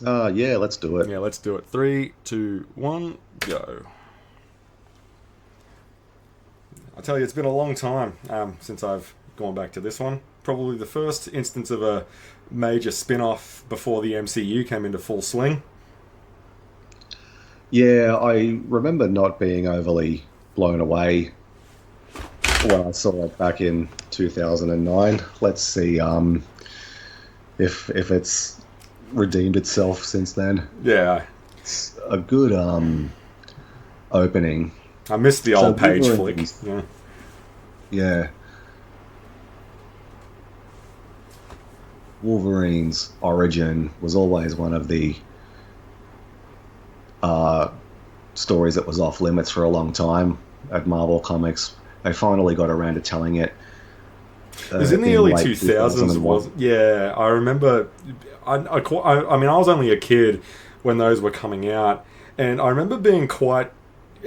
Yeah, let's do it. Yeah, let's do it. Three, two, one, go. I tell you, it's been a long time since I've gone back to this one. Probably the first instance of a major spin-off before the MCU came into full swing. Yeah, I remember not being overly blown away when I saw it back in 2009. Let's see if it's redeemed itself since then. Yeah, It's a good opening. I missed the So old page flick. Wolverine's, Yeah. yeah, Wolverine's origin was always one of the uh, stories that was off limits for a long time at Marvel Comics. They finally got around to telling it It was in the in early late 2000s, 2001. was yeah, I remember. I mean, I was only a kid when those were coming out, and I remember being quite.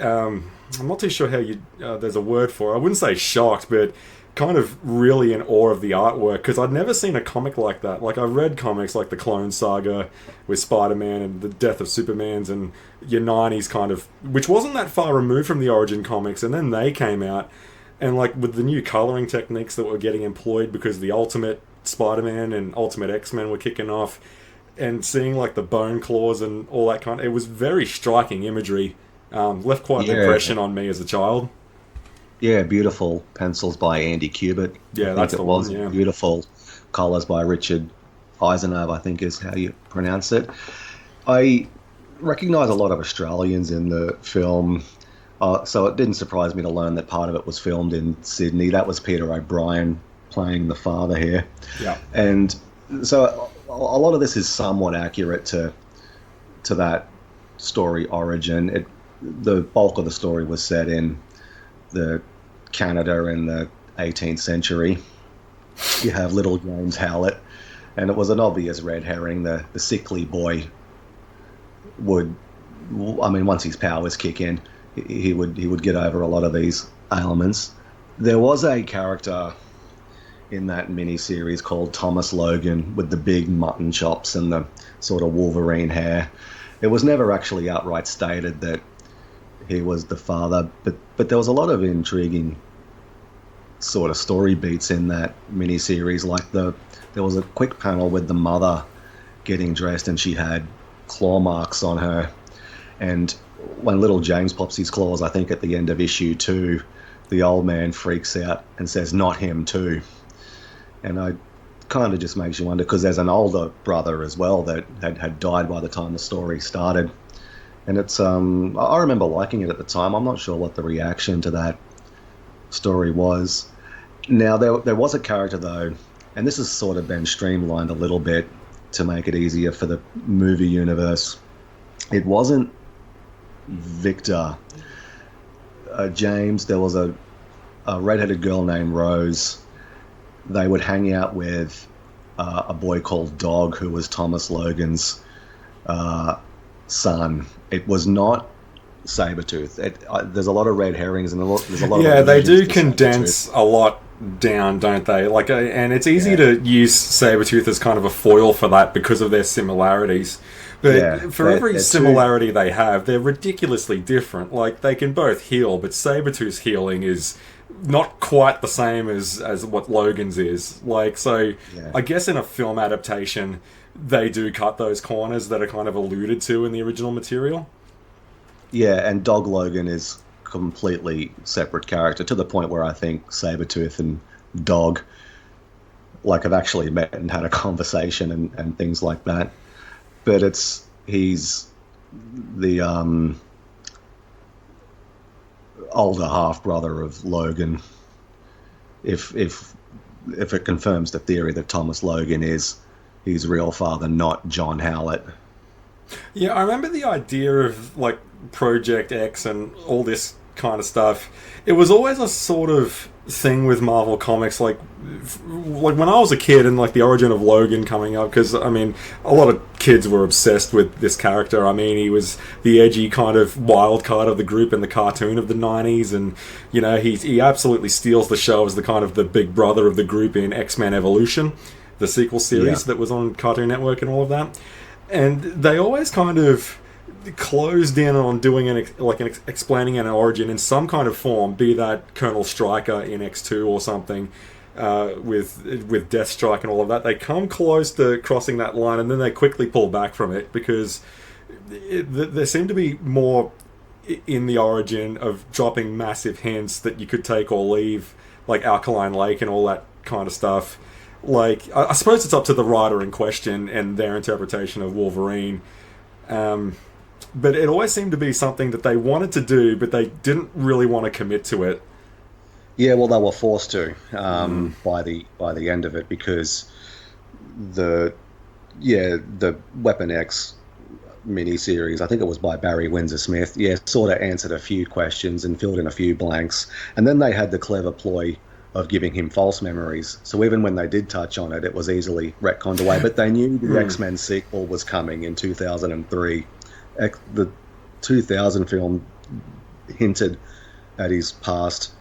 I'm not too sure how you. There's a word for it. I wouldn't say shocked, but kind of really in awe of the artwork because I'd never seen a comic like that. Like I've read comics like the Clone Saga with Spider-Man and the Death of Superman's and your '90s kind of, which wasn't that far removed from the Origin comics, and then they came out. And like with the new coloring techniques that were getting employed because the Ultimate Spider-Man and Ultimate X-Men were kicking off, and seeing like the bone claws and all that it was very striking imagery. Left quite an Yeah, impression on me as a child. yeah, beautiful pencils by Andy Kubert. I Yeah, think that's it the one. was Yeah. beautiful colors by Richard Eisenberg, I think is how you pronounce it. I recognize a lot of Australians in the film, so it didn't surprise me to learn that part of it was filmed in Sydney. That was Peter O'Brien playing the father here, Yeah. and so a lot of this is somewhat accurate to that story origin. The bulk of the story was set in the Canada in the 18th century. You have little James Howlett, and it was an obvious red herring. The sickly boy would, I mean, once his powers kick in, he would get over a lot of these ailments. There was a character in that mini-series called Thomas Logan with the big mutton chops and the sort of Wolverine hair. It was never actually outright stated that he was the father, but there was a lot of intriguing sort of story beats in that mini-series. Like there was a quick panel with the mother getting dressed and she had claw marks on her, and when little James pops his claws, I think at the end of issue 2, the old man freaks out and says, "Not him too." And I kind of just makes you wonder because there's an older brother as well that had died by the time the story started, and it's I remember liking it at the time. I'm not sure what the reaction to that story was. Now there was a character though, and this has sort of been streamlined a little bit to make it easier for the movie universe. It wasn't Victor James. There was a redheaded girl named Rose. They would hang out with a boy called Dog, who was Thomas Logan's son. It was not Sabertooth. There's a lot of red herrings and there's a lot of Yeah, they allusions do to condense Sabertooth. a lot down, don't they? Like, and it's easy Yeah, to use Sabertooth as kind of a foil for that because of their similarities. yeah, But for every they're too. similarity they have, they're ridiculously different. Like, they can both heal, but Sabertooth's healing is not quite the same as what Logan's is. Like, so Yeah, I guess in a film adaptation, they do cut those corners that are kind of alluded to in the original material. yeah, and Dog Logan is completely separate character to the point where I think Sabertooth and Dog like have actually met and had a conversation and things like that. But he's the older half brother of Logan. If it confirms the theory that Thomas Logan is his real father, not John Howlett. Yeah, I remember the idea of like Project X and all this kind of stuff. It was always a sort of thing with Marvel Comics, like when I was a kid and like the origin of Logan coming up. Because I mean, a lot of kids were obsessed with this character. I mean, he was the edgy kind of wild card of the group in the cartoon of the '90s, and you know, he absolutely steals the show as the kind of the big brother of the group in X-Men Evolution, the sequel Yeah, series that was on Cartoon Network and all of that. and they always kind of closed in on doing explaining an origin in some kind of form, be that Colonel Stryker in X2 or something, with Deathstrike and all of that. They come close to crossing that line, and then they quickly pull back from it because there seemed to be more in the origin of dropping massive hints that you could take or leave, like Alkaline Lake and all that kind of stuff. Like, I suppose it's up to the writer in question and their interpretation of Wolverine. But it always seemed to be something that they wanted to do, but they didn't really want to commit to it. Yeah, well, they were forced to by the end of it, because the Weapon X miniseries, I think it was by Barry Windsor Smith, sort of answered a few questions and filled in a few blanks, and then they had the clever ploy of giving him false memories. So even when they did touch on it, it was easily retconned away. But they knew the X-Men sequel was coming in 2003. The 2000 film hinted at his past,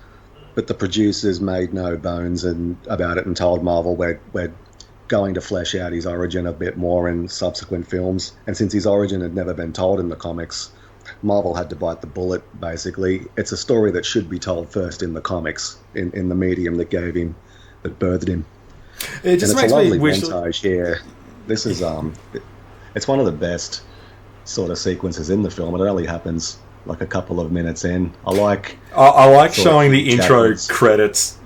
but the producers made no bones about it and told Marvel, we're going to flesh out his origin a bit more in subsequent films. And since his origin had never been told in the comics, Marvel had to bite the bullet, basically. It's a story that should be told first in the comics, in the medium that birthed him. It just makes me wish... montage here. This is, it's one of the best sort of sequences in the film. It only happens like a couple of minutes in. I like showing the intro credits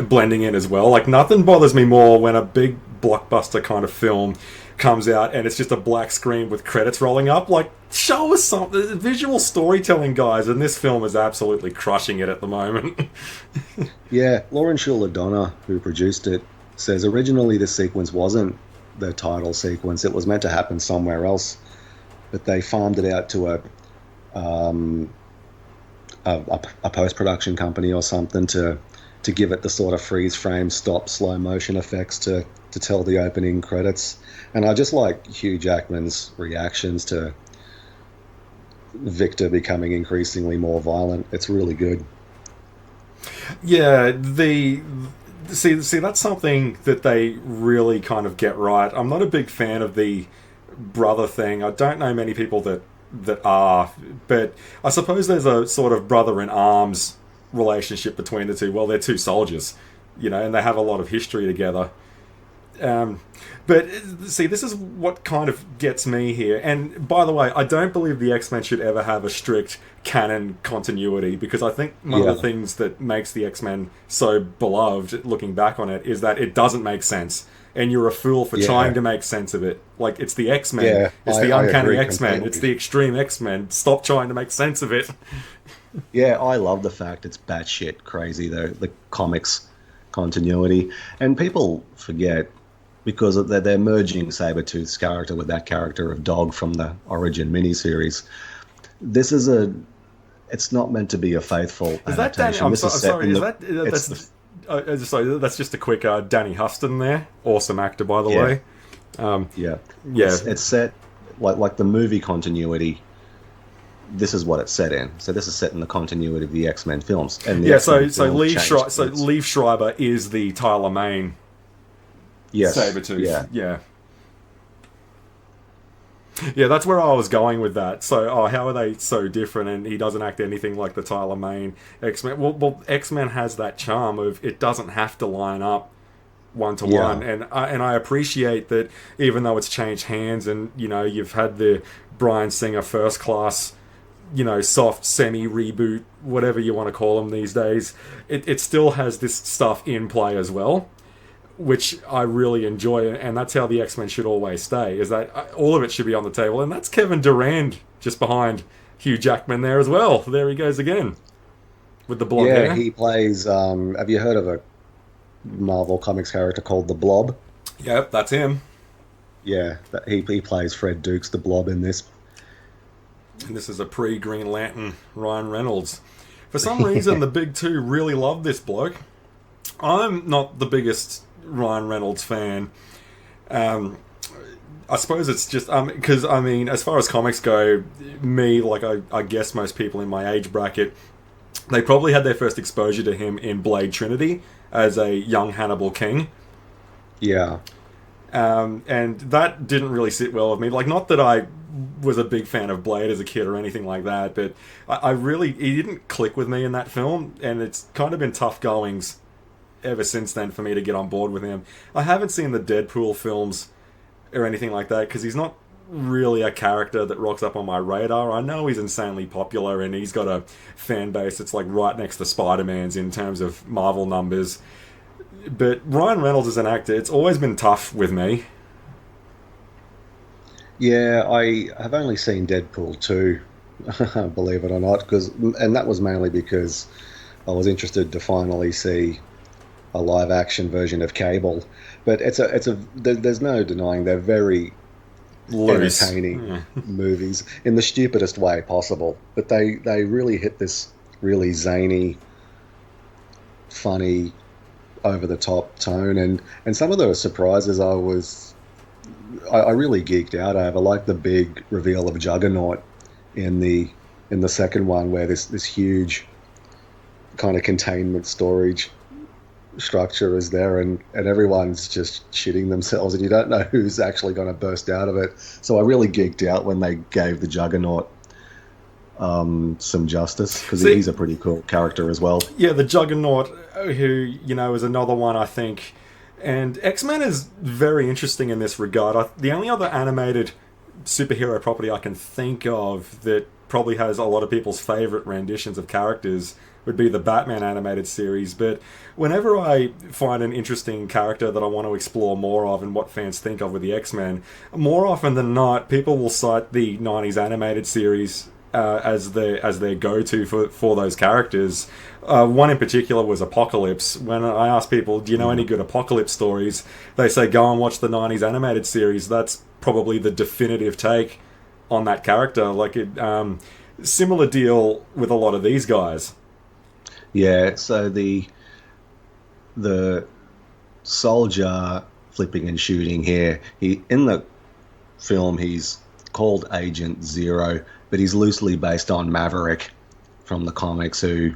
blending in as well. Like, nothing bothers me more when a big blockbuster kind of film comes out and it's just a black screen with credits rolling up. Like, show us something. Visual storytelling, guys, and this film is absolutely crushing it at the moment. Yeah, Lauren Schuler Donner, who produced it, says originally this sequence wasn't the title sequence. It was meant to happen somewhere else, but they farmed it out to a post-production company or something to give it the sort of freeze frame, stop, slow motion effects to tell the opening credits. And I just like Hugh Jackman's reactions to Victor becoming increasingly more violent. It's really good. Yeah, see that's something that they really kind of get right. I'm not a big fan of the brother thing. I don't know many people that are, but I suppose there's a sort of brother-in-arms relationship between the two. Well, they're two soldiers, and they have a lot of history together. But see, this is what kind of gets me here. And by the way, I don't believe the X-Men should ever have a strict canon continuity, because I think one of the things that makes the X-Men so beloved, looking back on it, is that it doesn't make sense. And you're a fool for trying to make sense of it. Like, it's the X-Men. Yeah, it's the uncanny X-Men. Completely. It's the extreme X-Men. Stop trying to make sense of it. Yeah, I love the fact it's batshit crazy, though, the comics continuity. And people forget, because they're merging Sabertooth's character with that character of Dog from the Origin miniseries. This is it's not meant to be a faithful adaptation. Sorry, that's just a quick Danny Huston there. Awesome actor, by the way. Yeah. It's set like the movie continuity. This is what it's set in. So this is set in the continuity of the X-Men films. And so Liev Schreiber is the Tyler Mane. Yes. Sabertooth. Yeah, that's where I was going with that. So, how are they so different? And he doesn't act anything like the Tyler Mane X-Men. Well, X-Men has that charm of it doesn't have to line up one to one. And I appreciate that, even though it's changed hands, and you've had the Bryan Singer First Class, soft semi reboot, whatever you want to call them these days. It still has this stuff in play as well, which I really enjoy, and that's how the X-Men should always stay, is that all of it should be on the table. And that's Kevin Durand just behind Hugh Jackman there as well. There he goes again with the blonde hair. Yeah, he plays, have you heard of a Marvel Comics character called the Blob? Yep, that's him. Yeah, he plays Fred Dukes, the Blob, in this. And this is a pre-Green Lantern Ryan Reynolds. For some reason, the big two really love this bloke. I'm not the biggest Ryan Reynolds fan. I suppose it's just because as far as comics go, me, like I guess most people in my age bracket, they probably had their first exposure to him in Blade Trinity as a young Hannibal King. Yeah. And that didn't really sit well with me. Like, not that I was a big fan of Blade as a kid or anything like that, but I really, he didn't click with me in that film, and it's kind of been tough goings ever since then for me to get on board with him. I haven't seen the Deadpool films or anything like that because he's not really a character that rocks up on my radar. I know he's insanely popular and he's got a fan base that's like right next to Spider-Man's in terms of Marvel numbers. But Ryan Reynolds as an actor, it's always been tough with me. Yeah, I have only seen Deadpool 2, believe it or not, and that was mainly because I was interested to finally see a live action version of Cable. But there's no denying they're very Loose. entertaining movies in the stupidest way possible. But they really hit this really zany, funny, over the top tone, and some of the surprises I really geeked out over, like the big reveal of Juggernaut in the second one, where this huge kind of containment storage structure is there, and everyone's just shitting themselves, and you don't know who's actually going to burst out of it. So I really geeked out when they gave the Juggernaut some justice, because he's a pretty cool character as well. Yeah, the Juggernaut, who, is another one, I think. And X-Men is very interesting in this regard. The only other animated superhero property I can think of that probably has a lot of people's favourite renditions of characters would be the Batman animated series. But whenever I find an interesting character that I want to explore more of and what fans think of with the X-Men, more often than not, people will cite the 90s animated series as their go-to for those characters. One in particular was Apocalypse. When I ask people, do you know any good Apocalypse stories, they say go and watch the 90s animated series. That's probably the definitive take on that character. Like, similar deal with a lot of these guys. Yeah, so the soldier flipping and shooting here, in the film he's called Agent Zero, but he's loosely based on Maverick from the comics, who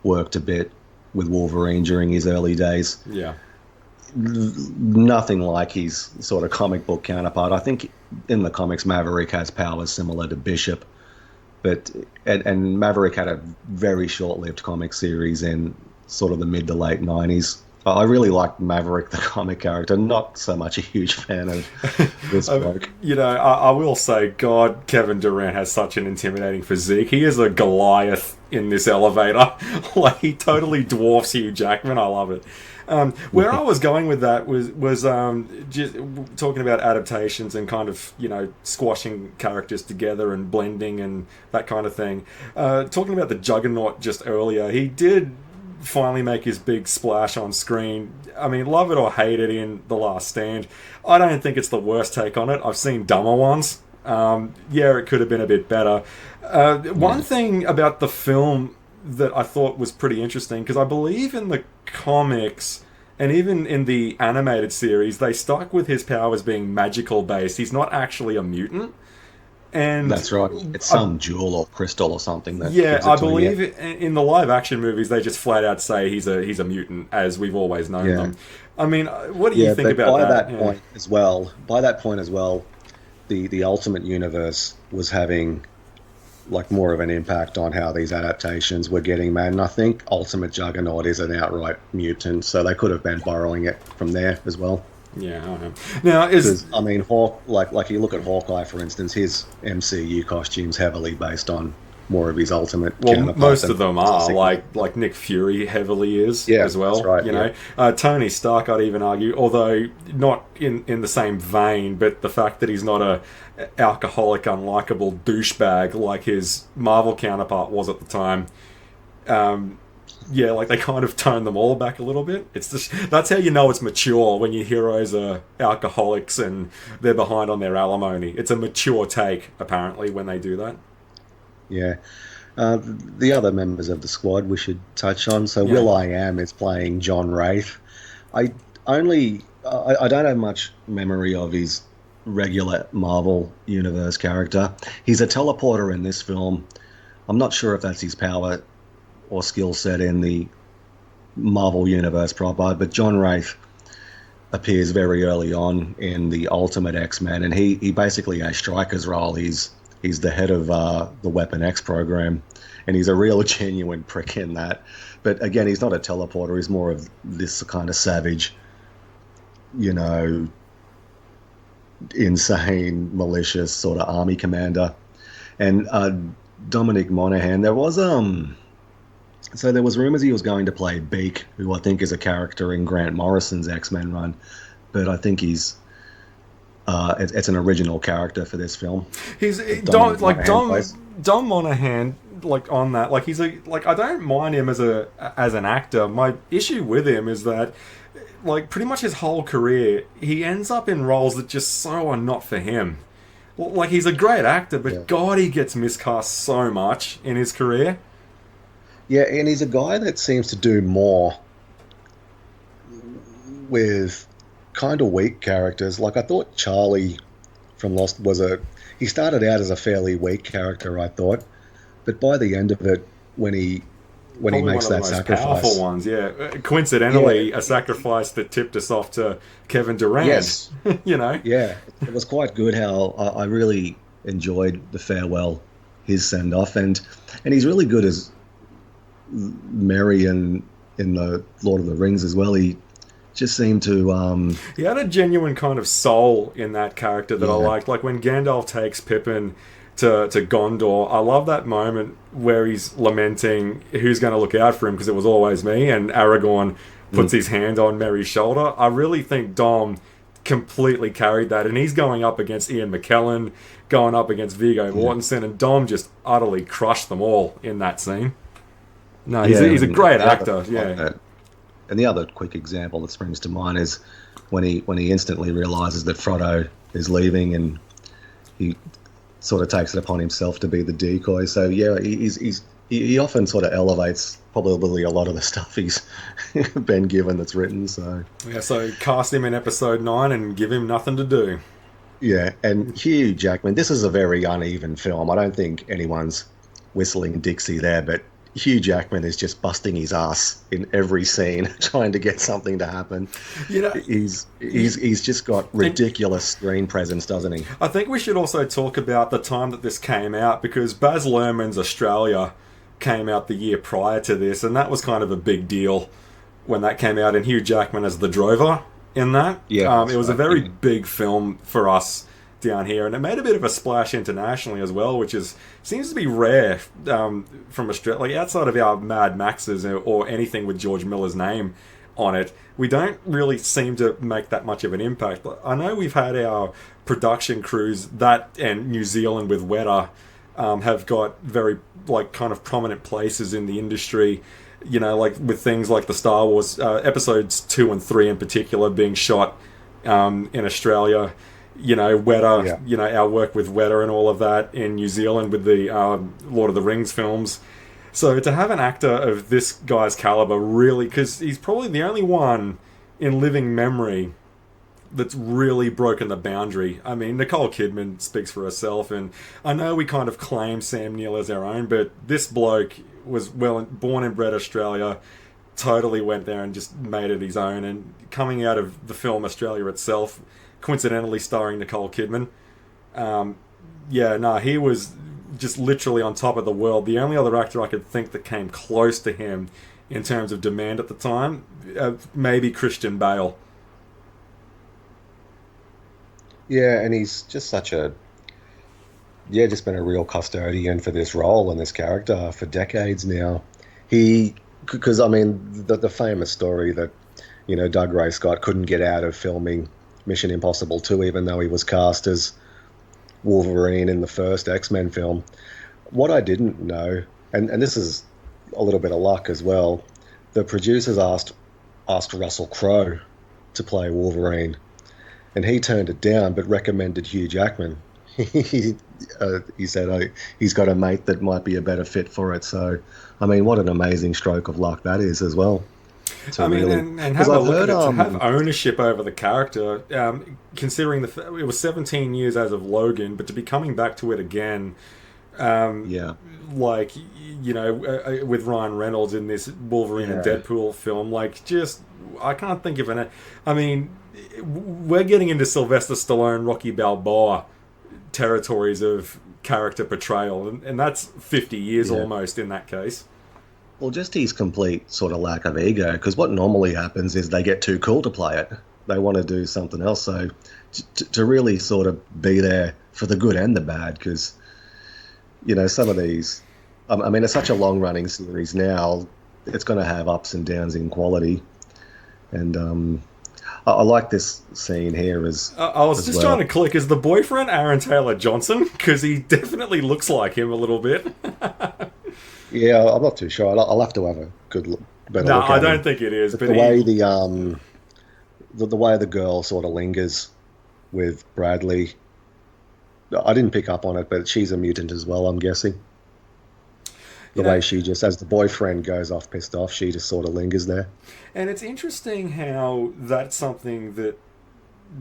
worked a bit with Wolverine during his early days. Yeah. Nothing like his sort of comic book counterpart. I think in the comics Maverick has powers similar to Bishop, but and Maverick had a very short-lived comic series in sort of the mid to late 90s. I really like Maverick, the comic character. Not so much a huge fan of this bloke. I will say, God, Kevin Durant has such an intimidating physique. He is a Goliath in this elevator. Like, he totally dwarfs Hugh Jackman. I love it. Where I was going with that was just talking about adaptations and kind of, squashing characters together and blending and that kind of thing. Talking about the Juggernaut just earlier, he did finally make his big splash on screen. I mean, love it or hate it in The Last Stand, I don't think it's the worst take on it. I've seen dumber ones. It could have been a bit better. One thing about the film that I thought was pretty interesting, because I believe in the comics and even in the animated series, they stuck with his powers being magical based. He's not actually a mutant. And that's right. It's some jewel or crystal or something. I believe in the live action movies they just flat out say he's a mutant, as we've always known them. I mean, what do you think about that? By that point as well, the Ultimate Universe was having like more of an impact on how these adaptations were getting made. And I think Ultimate Juggernaut is an outright mutant, so they could have been borrowing it from there as well. Yeah, I know. Now, like you look at Hawkeye, for instance, his MCU costume's heavily based on more of his Ultimate counterpart. Most of them are, like Nick Fury heavily is as well. That's right, Tony Stark, I'd even argue, although not in the same vein, but the fact that he's not a alcoholic, unlikable douchebag like his Marvel counterpart was at the time. They kind of tone them all back a little bit. It's just, that's how you know it's mature, when your heroes are alcoholics and they're behind on their alimony. It's a mature take, apparently, when they do that. Yeah. The other members of the squad we should touch on. So will.i.am is playing John Wraith. I don't have much memory of his regular Marvel Universe character. He's a teleporter in this film. I'm not sure if that's his power or skill set in the Marvel Universe proper, but John Wraith appears very early on in the Ultimate X-Men, and he basically has Stryker's role. He's the head of the Weapon X program, and he's a real genuine prick in that. But again, he's not a teleporter. He's more of this kind of savage, you know, insane, malicious sort of army commander. And Dominic Monahan, so there was rumors he was going to play Beak, who I think is a character in Grant Morrison's X-Men run, but I think it's an original character for this film. Dom Monahan, like on that, like I don't mind him as an actor. My issue with him is that, like, pretty much his whole career, he ends up in roles that just so are not for him. Like, he's a great actor, but yeah. God, he gets miscast so much in his career. Yeah, and he's a guy that seems to do more with kind of weak characters. Like, I thought Charlie from Lost he started out as a fairly weak character, I thought, but by the end of it, when he makes that sacrifice, powerful ones, yeah. Coincidentally, a sacrifice that tipped us off to Kevin Durant. Yes, you know. Yeah, it was quite good. How I really enjoyed the farewell, his send off, and he's really good as Merry in the Lord of the Rings as well. He just seemed to he had a genuine kind of soul in that character that I liked. Like when Gandalf takes Pippin to Gondor, I love that moment where he's lamenting who's going to look out for him because it was always me, and Aragorn puts his hand on Merry's shoulder. I really think Dom completely carried that, and he's going up against Ian McKellen, going up against Viggo Mortensen, and Dom just utterly crushed them all in that scene. No, he's a great actor. Yeah. And the other quick example that springs to mind is when he instantly realizes that Frodo is leaving, and he sort of takes it upon himself to be the decoy. So yeah, he often sort of elevates probably a lot of the stuff he's been given that's written. So yeah, so cast him in episode 9 and give him nothing to do. Yeah, and Hugh Jackman. This is a very uneven film. I don't think anyone's whistling Dixie there, but Hugh Jackman is just busting his ass in every scene, trying to get something to happen. You know, he's just got ridiculous screen presence, doesn't he? I think we should also talk about the time that this came out, because Baz Luhrmann's Australia came out the year prior to this, and that was kind of a big deal when that came out, and Hugh Jackman as the drover in that. Yeah, it was a very big film for us down here, and it made a bit of a splash internationally as well, which seems to be rare from Australia. Like, outside of our Mad Maxes or anything with George Miller's name on it, we don't really seem to make that much of an impact. I know we've had our production crews, that and New Zealand with Weta, have got very kind of prominent places in the industry, you know, like with things like the Star Wars episodes 2 and 3 in particular being shot in Australia. You know, Weta, you know, our work with Weta and all of that in New Zealand with the Lord of the Rings films. So to have an actor of this guy's caliber, really, because he's probably the only one in living memory that's really broken the boundary. I mean, Nicole Kidman speaks for herself, and I know we kind of claim Sam Neill as our own, but this bloke was born and bred Australia, totally went there and just made it his own, and coming out of the film Australia itself, coincidentally starring Nicole Kidman. He was just literally on top of the world. The only other actor I could think that came close to him in terms of demand at the time, maybe Christian Bale. Yeah, and he's just just been a real custodian for this role and this character for decades now. Because I mean, the famous story that, you know, Doug Ray Scott couldn't get out of filming Mission Impossible 2, even though he was cast as Wolverine in the first X-Men film. What I didn't know, and this is a little bit of luck as well, the producers asked Russell Crowe to play Wolverine, and he turned it down, but recommended Hugh Jackman. He said he's got a mate that might be a better fit for it. So, I mean, what an amazing stroke of luck that is as well. I mean, and have ownership over the character, considering it was 17 years as of Logan, but to be coming back to it again, like, you know, with Ryan Reynolds in this Wolverine and Deadpool film, like, just, I can't think of I mean, we're getting into Sylvester Stallone, Rocky Balboa territories of character portrayal, and that's 50 years almost in that case. Well, just his complete sort of lack of ego, because what normally happens is they get too cool to play it. They want to do something else. So to really sort of be there for the good and the bad, because, some of these, I mean, it's such a long-running series now, it's going to have ups and downs in quality. And I like this scene here I was just trying to click, is the boyfriend Aaron Taylor Johnson? Because he definitely looks like him a little bit. Yeah, I'm not too sure. I'll have to have a better look at No, I don't think it is. But the way the way the girl sort of lingers with Bradley, I didn't pick up on it, but she's a mutant as well, I'm guessing. The way she just, as the boyfriend goes off pissed off, she just sort of lingers there. And it's interesting how that's something that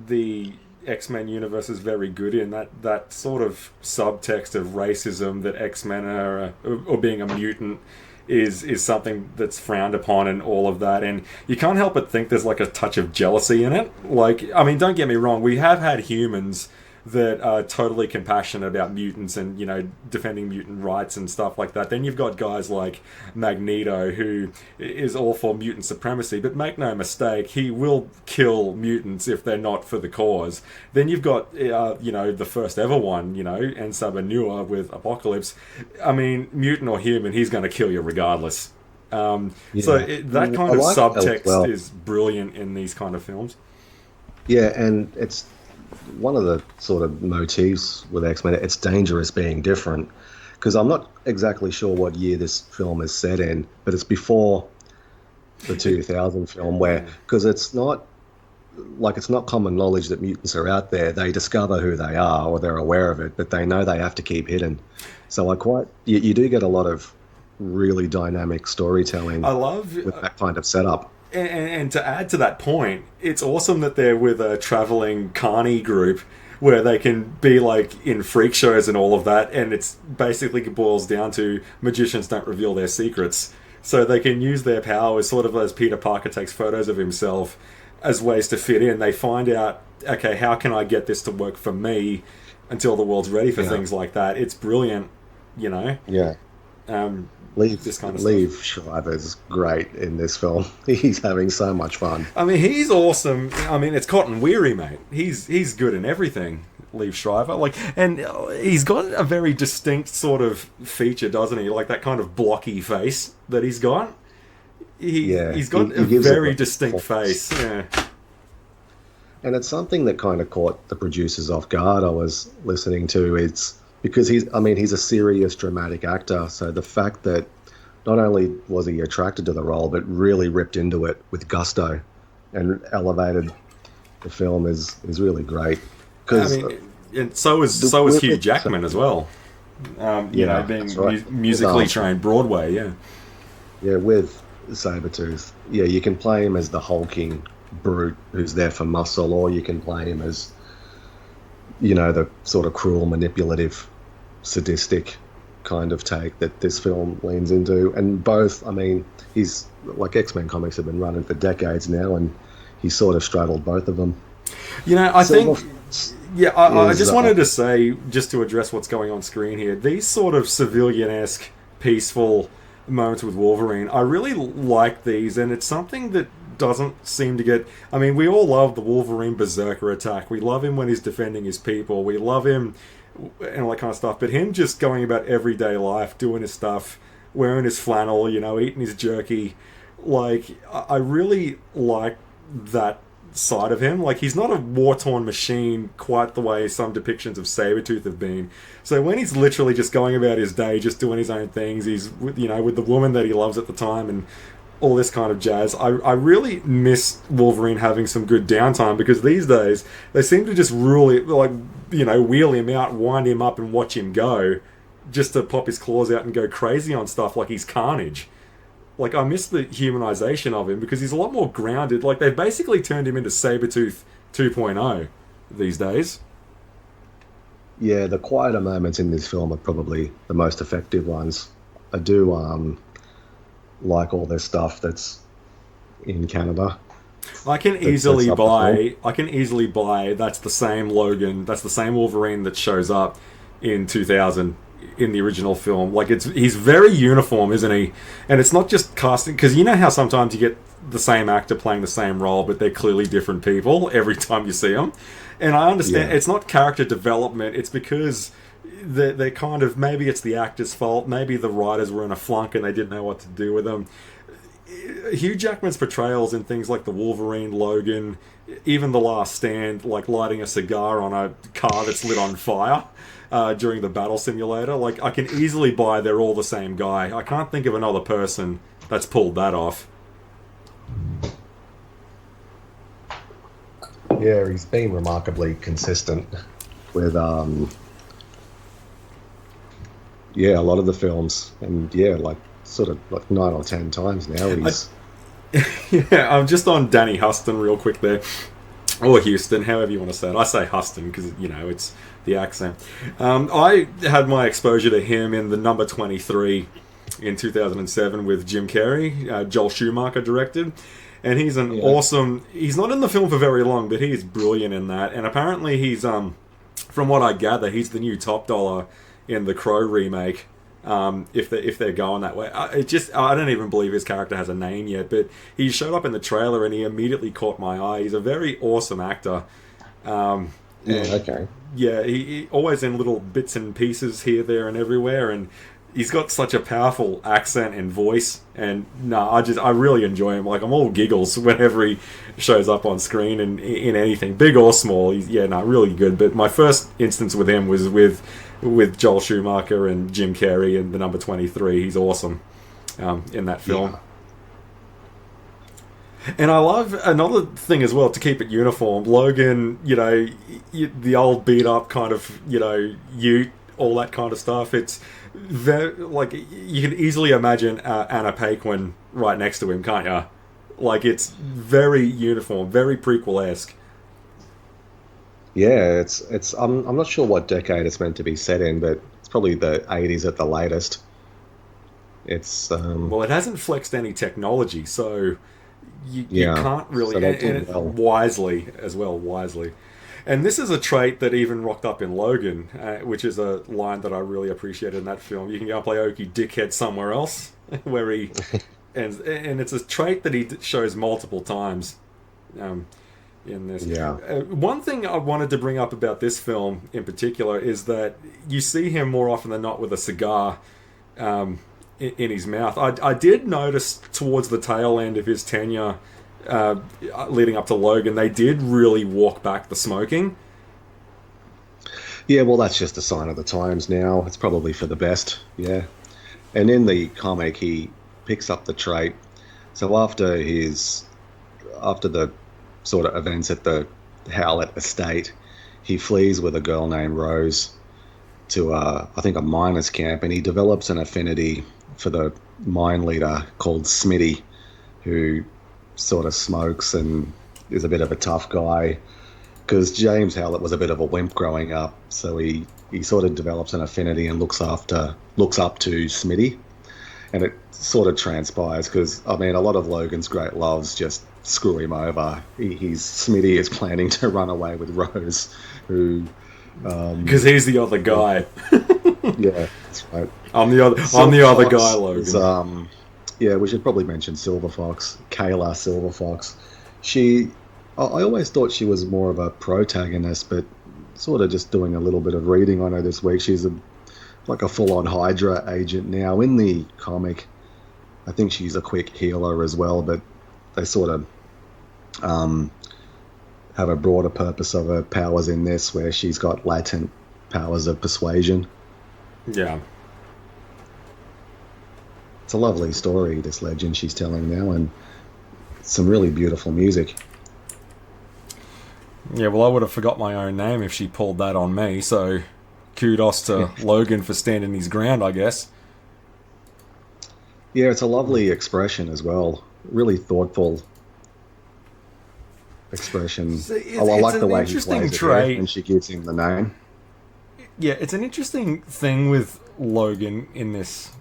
the X-Men universe is very good in, that sort of subtext of racism that X-Men are, or being a mutant is something that's frowned upon and all of that. And you can't help but think there's like a touch of jealousy in it. Like, I mean, don't get me wrong, we have had humans that are totally compassionate about mutants and, defending mutant rights and stuff like that. Then you've got guys like Magneto, who is all for mutant supremacy, but make no mistake, he will kill mutants if they're not for the cause. Then you've got, the first ever one, and Sabanua with Apocalypse. I mean, mutant or human, he's going to kill you regardless. So that kind of subtext is brilliant in these kind of films. Yeah, and it's one of the sort of motifs with X-Men, it's dangerous being different, because I'm not exactly sure what year this film is set in, but it's before the 2000 film, where, because it's not common knowledge that mutants are out there. They discover who they are, or they're aware of it, but they know they have to keep hidden. So you do get a lot of really dynamic storytelling. I love with that kind of setup. And to add to that point, it's awesome that they're with a traveling carny group where they can be like in freak shows and all of that, and it's basically boils down to magicians don't reveal their secrets. So they can use their powers, sort of as Peter Parker takes photos of himself, as ways to fit in. They find out, okay, how can I get this to work for me until the world's ready for things like that. It's brilliant, Yeah. Liev Liev Schreiber's great in this film. He's having so much fun. I mean, he's awesome. I mean, it's Cotton Weary, mate. He's good in everything, Liev Schreiber. And he's got a very distinct sort of feature, doesn't he? Like that kind of blocky face that he's got. He's got a very distinct face. Yeah. And it's something that kind of caught the producers off guard. I was listening to because he's a serious dramatic actor. So the fact that not only was he attracted to the role, but really ripped into it with gusto and elevated the film is really great. And so is Hugh Jackman as well. Being musically trained Broadway, Yeah, with Sabertooth. Yeah, you can play him as the hulking brute who's there for muscle, or you can play him as the sort of cruel, manipulative, sadistic kind of take that this film leans into. And both, he's like, X-Men comics have been running for decades now, and he sort of straddled both of them. I just wanted to say, just to address what's going on screen here, these sort of civilian-esque, peaceful moments with Wolverine, I really like these, and it's something that doesn't seem to get... we all love the Wolverine Berserker attack. We love him when he's defending his people. We love him and all that kind of stuff. But him just going about everyday life, doing his stuff, wearing his flannel, eating his jerky, I really like that side of him. He's not a war-torn machine quite the way some depictions of Sabertooth have been. So when he's literally just going about his day, just doing his own things, he's with the woman that he loves at the time and all this kind of jazz. I really miss Wolverine having some good downtime, because these days they seem to just wheel him out, wind him up and watch him go, just to pop his claws out and go crazy on stuff like he's Carnage. I miss the humanization of him, because he's a lot more grounded. They've basically turned him into Sabertooth 2.0 these days. Yeah, the quieter moments in this film are probably the most effective ones. I do like all this stuff that's in Canada. I can that easily sets up the film. buy. I can easily buy. That's the same Logan. That's the same Wolverine that shows up in 2000 in the original film. Like he's very uniform, isn't he? And it's not just casting, because you know how sometimes you get the same actor playing the same role, but they're clearly different people every time you see them. And I understand Yeah. it's not character development. It's because they're kind of, maybe it's the actor's fault. Maybe the writers were in a flunk and they didn't know what to do with them. Hugh Jackman's portrayals in things like the Wolverine, Logan, even The Last Stand, like lighting a cigar on a car that's lit on fire during the battle simulator, like I can easily buy they're all the same guy. I can't think of another person that's pulled that off. Yeah, he's been remarkably consistent with yeah, a lot of the films, and yeah, like sort of like 9 or 10 times now he's Yeah, I'm just on Danny Huston real quick there. Or Houston, however you want to say it. I say Huston because, you know, it's the accent. I had my exposure to him in the number 23 in 2007 with Jim Carrey. Joel Schumacher directed. And he's an yeah. awesome... He's not in the film for very long, but he's brilliant in that. And apparently he's, from what I gather, he's the new top dollar in the Crow remake. If they're going that way, I don't even believe his character has a name yet. But he showed up in the trailer and he immediately caught my eye. He's a very awesome actor. Yeah, okay. Yeah, he always in little bits and pieces here, there, and everywhere, and he's got such a powerful accent and voice. And no, I really enjoy him. Like I'm all giggles whenever he shows up on screen and in anything, big or small. He's really good. But my first instance with him was with Joel Schumacher and Jim Carrey in the number 23. He's awesome in that film. Yeah. And I love another thing as well, to keep it uniform. Logan, the old beat up kind of, ute, all that kind of stuff. It's very, like, you can easily imagine Anna Paquin right next to him, can't you? Like, it's very uniform, very prequel-esque. Yeah, it's I'm not sure what decade it's meant to be set in, but it's probably the 80s at the latest. It's Well, it hasn't flexed any technology, so you yeah, can't really, so they and did it, well. wisely. And this is a trait that even rocked up in Logan, which is a line that I really appreciated in that film. You can go and play Okie Dickhead somewhere else, where he, and it's a trait that he shows multiple times in this. Yeah. One thing I wanted to bring up about this film in particular is that you see him more often than not with a cigar in his mouth. I did notice towards the tail end of his tenure, leading up to Logan, they did really walk back the smoking. Yeah, well, that's just a sign of the times now. It's probably for the best. Yeah. And in the comic, he picks up the trait. So after the sort of events at the Howlett estate, he flees with a girl named Rose to I think a miners' camp, and he develops an affinity for the mine leader called Smitty, who sort of smokes and is a bit of a tough guy, because James Howlett was a bit of a wimp growing up, so he sort of develops an affinity and looks up to Smitty. And it sort of transpires because, I mean, a lot of Logan's great loves just screw him over. Smitty is planning to run away with Rose, who Because he's the other guy. yeah, that's right. I'm the other guy, Logan. Yeah, we should probably mention Silver Fox, Kayla Silver Fox. I always thought she was more of a protagonist, but sort of just doing a little bit of reading on her this week. She's like a full-on Hydra agent now. In the comic, I think she's a quick healer as well, but they sort of have a broader purpose of her powers in this, where she's got latent powers of persuasion. Yeah. It's a lovely story, this legend she's telling now, and some really beautiful music. Yeah, well, I would have forgot my own name if she pulled that on me, so kudos to Logan for standing his ground, I guess. Yeah, it's a lovely expression as well. Really thoughtful expression. I like the way he plays it there, and she gives him the name. Yeah, it's an interesting thing with Logan in this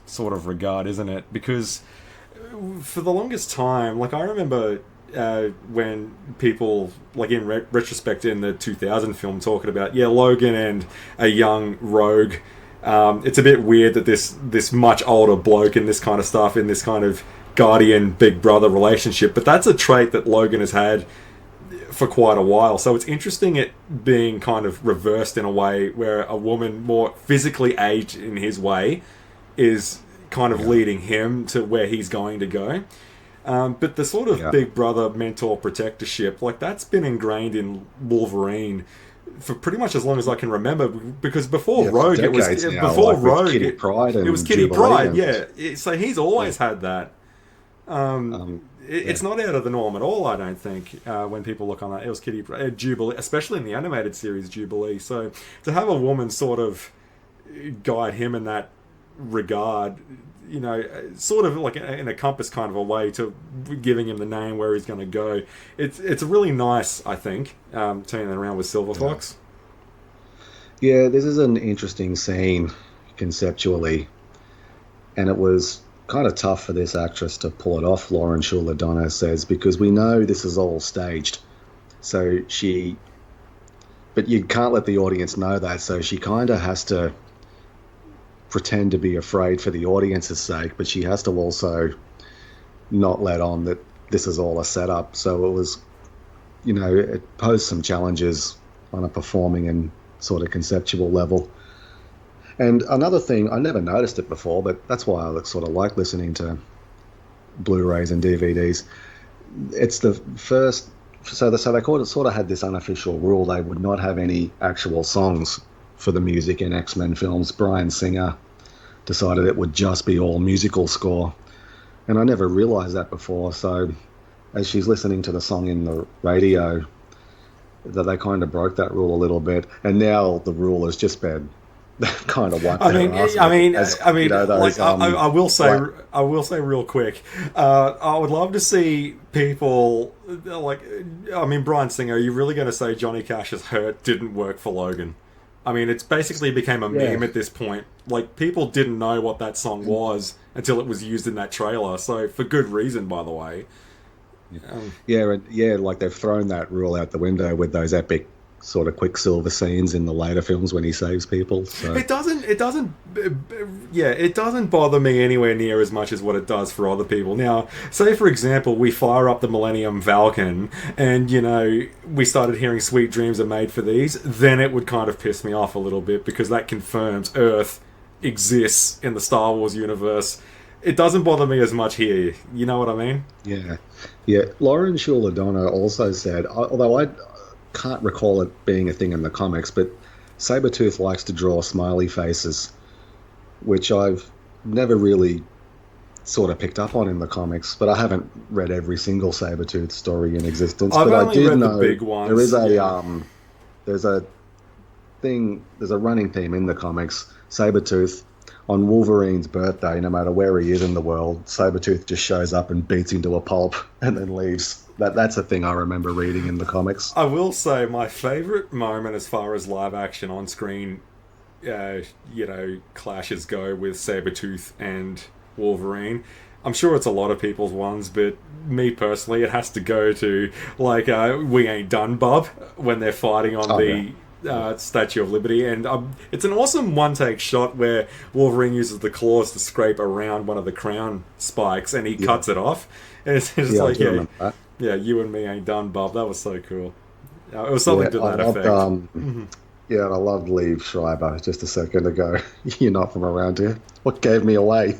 sort of regard, isn't it? Because for the longest time, like I remember when people, like in retrospect in the 2000 film, talking about, yeah, Logan and a young Rogue. It's a bit weird that this much older bloke and this kind of stuff in this kind of guardian big brother relationship, but that's a trait that Logan has had for quite a while. So it's interesting it being kind of reversed in a way where a woman more physically aged in his way is kind of leading him to where he's going to go. But the sort of big brother mentor protectorship, like that's been ingrained in Wolverine for pretty much as long as I can remember, because before Rogue, it was Kitty Pryde and it was Kitty Jubilee Pryde, and... so he's always had that. It's not out of the norm at all, I don't think, when people look on that. It was Kitty Pryde, Jubilee, especially in the animated series Jubilee. So to have a woman sort of guide him in that regard, you know, sort of like in a compass kind of a way to giving him the name where he's going to go. It's really nice, I think, turning it around with Silver Fox. Yeah, this is an interesting scene conceptually, and it was kind of tough for this actress to pull it off, Lauren Shuler-Dono says, because we know this is all staged. So but you can't let the audience know that, so she kind of has to pretend to be afraid for the audience's sake, but she has to also not let on that this is all a setup. So it was, you know, it posed some challenges on a performing and sort of conceptual level. And another thing, I never noticed it before, but that's why I sort of like listening to Blu-rays and DVDs. It's the first, so they sort of had this unofficial rule they would not have any actual songs for the music in X-Men films. Bryan Singer decided it would just be all musical score. And I never realized that before. So as she's listening to the song in the radio, that they kind of broke that rule a little bit. And now the rule has just been kind of wiped out. I will say real quick, I would love to see people like, I mean, Bryan Singer, are you really going to say Johnny Cash's Hurt didn't work for Logan? I mean, it's basically became a meme at this point. Like, people didn't know what that song was until it was used in that trailer. So, for good reason, by the way. Like they've thrown that rule out the window with those epic sort of Quicksilver scenes in the later films when he saves people. So it doesn't bother me anywhere near as much as what it does for other people. Now, say for example, we fire up the Millennium Falcon and, you know, we started hearing Sweet Dreams Are Made for These, then it would kind of piss me off a little bit, because that confirms Earth exists in the Star Wars universe. It doesn't bother me as much here. You know what I mean? Yeah. Lauren Shuler-Dono also said, although I can't recall it being a thing in the comics, but Sabertooth likes to draw smiley faces, which I've never really sort of picked up on in the comics, but I haven't read every single Sabertooth story in existence. I've but only I did read know the big ones. There is there's a running theme in the comics. Sabertooth, on Wolverine's birthday, no matter where he is in the world, Sabertooth just shows up and beats him to a pulp and then leaves. That's a thing I remember reading in the comics. I will say my favourite moment as far as live action on screen, clashes go with Sabertooth and Wolverine. I'm sure it's a lot of people's ones, but me personally, it has to go to We Ain't Done, Bub, when they're fighting on Statue of Liberty, and it's an awesome one-take shot where Wolverine uses the claws to scrape around one of the crown spikes, and he cuts it off, and it's just you and me ain't done, Bob. That was so cool. It was something to that effect. Yeah, and I loved Liev Schreiber just a second ago. You're not from around here. What gave me away?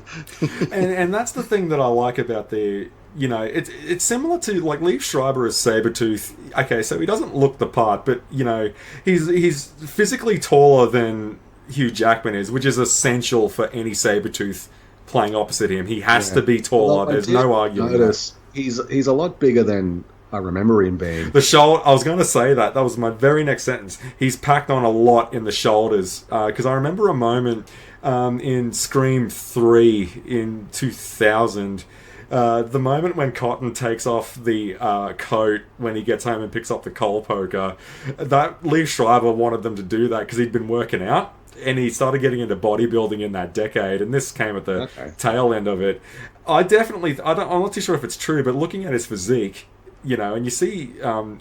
and that's the thing that I like about the... You know, it's similar to, like, Liev Schreiber as Sabertooth. Okay, so he doesn't look the part, but, you know, he's physically taller than Hugh Jackman is, which is essential for any Sabertooth playing opposite him. He has to be taller. There's no argument. Notice he's a lot bigger than I remember him being. The shoulder. I was going to say that. That was my very next sentence. He's packed on a lot in the shoulders. Because I remember a moment in Scream 3 in 2000... the moment when Cotton takes off the coat when he gets home and picks up the coal poker, that Liev Schreiber wanted them to do that because he'd been working out and he started getting into bodybuilding in that decade, and this came at the tail end of it. I'm not too sure if it's true, but looking at his physique, And you see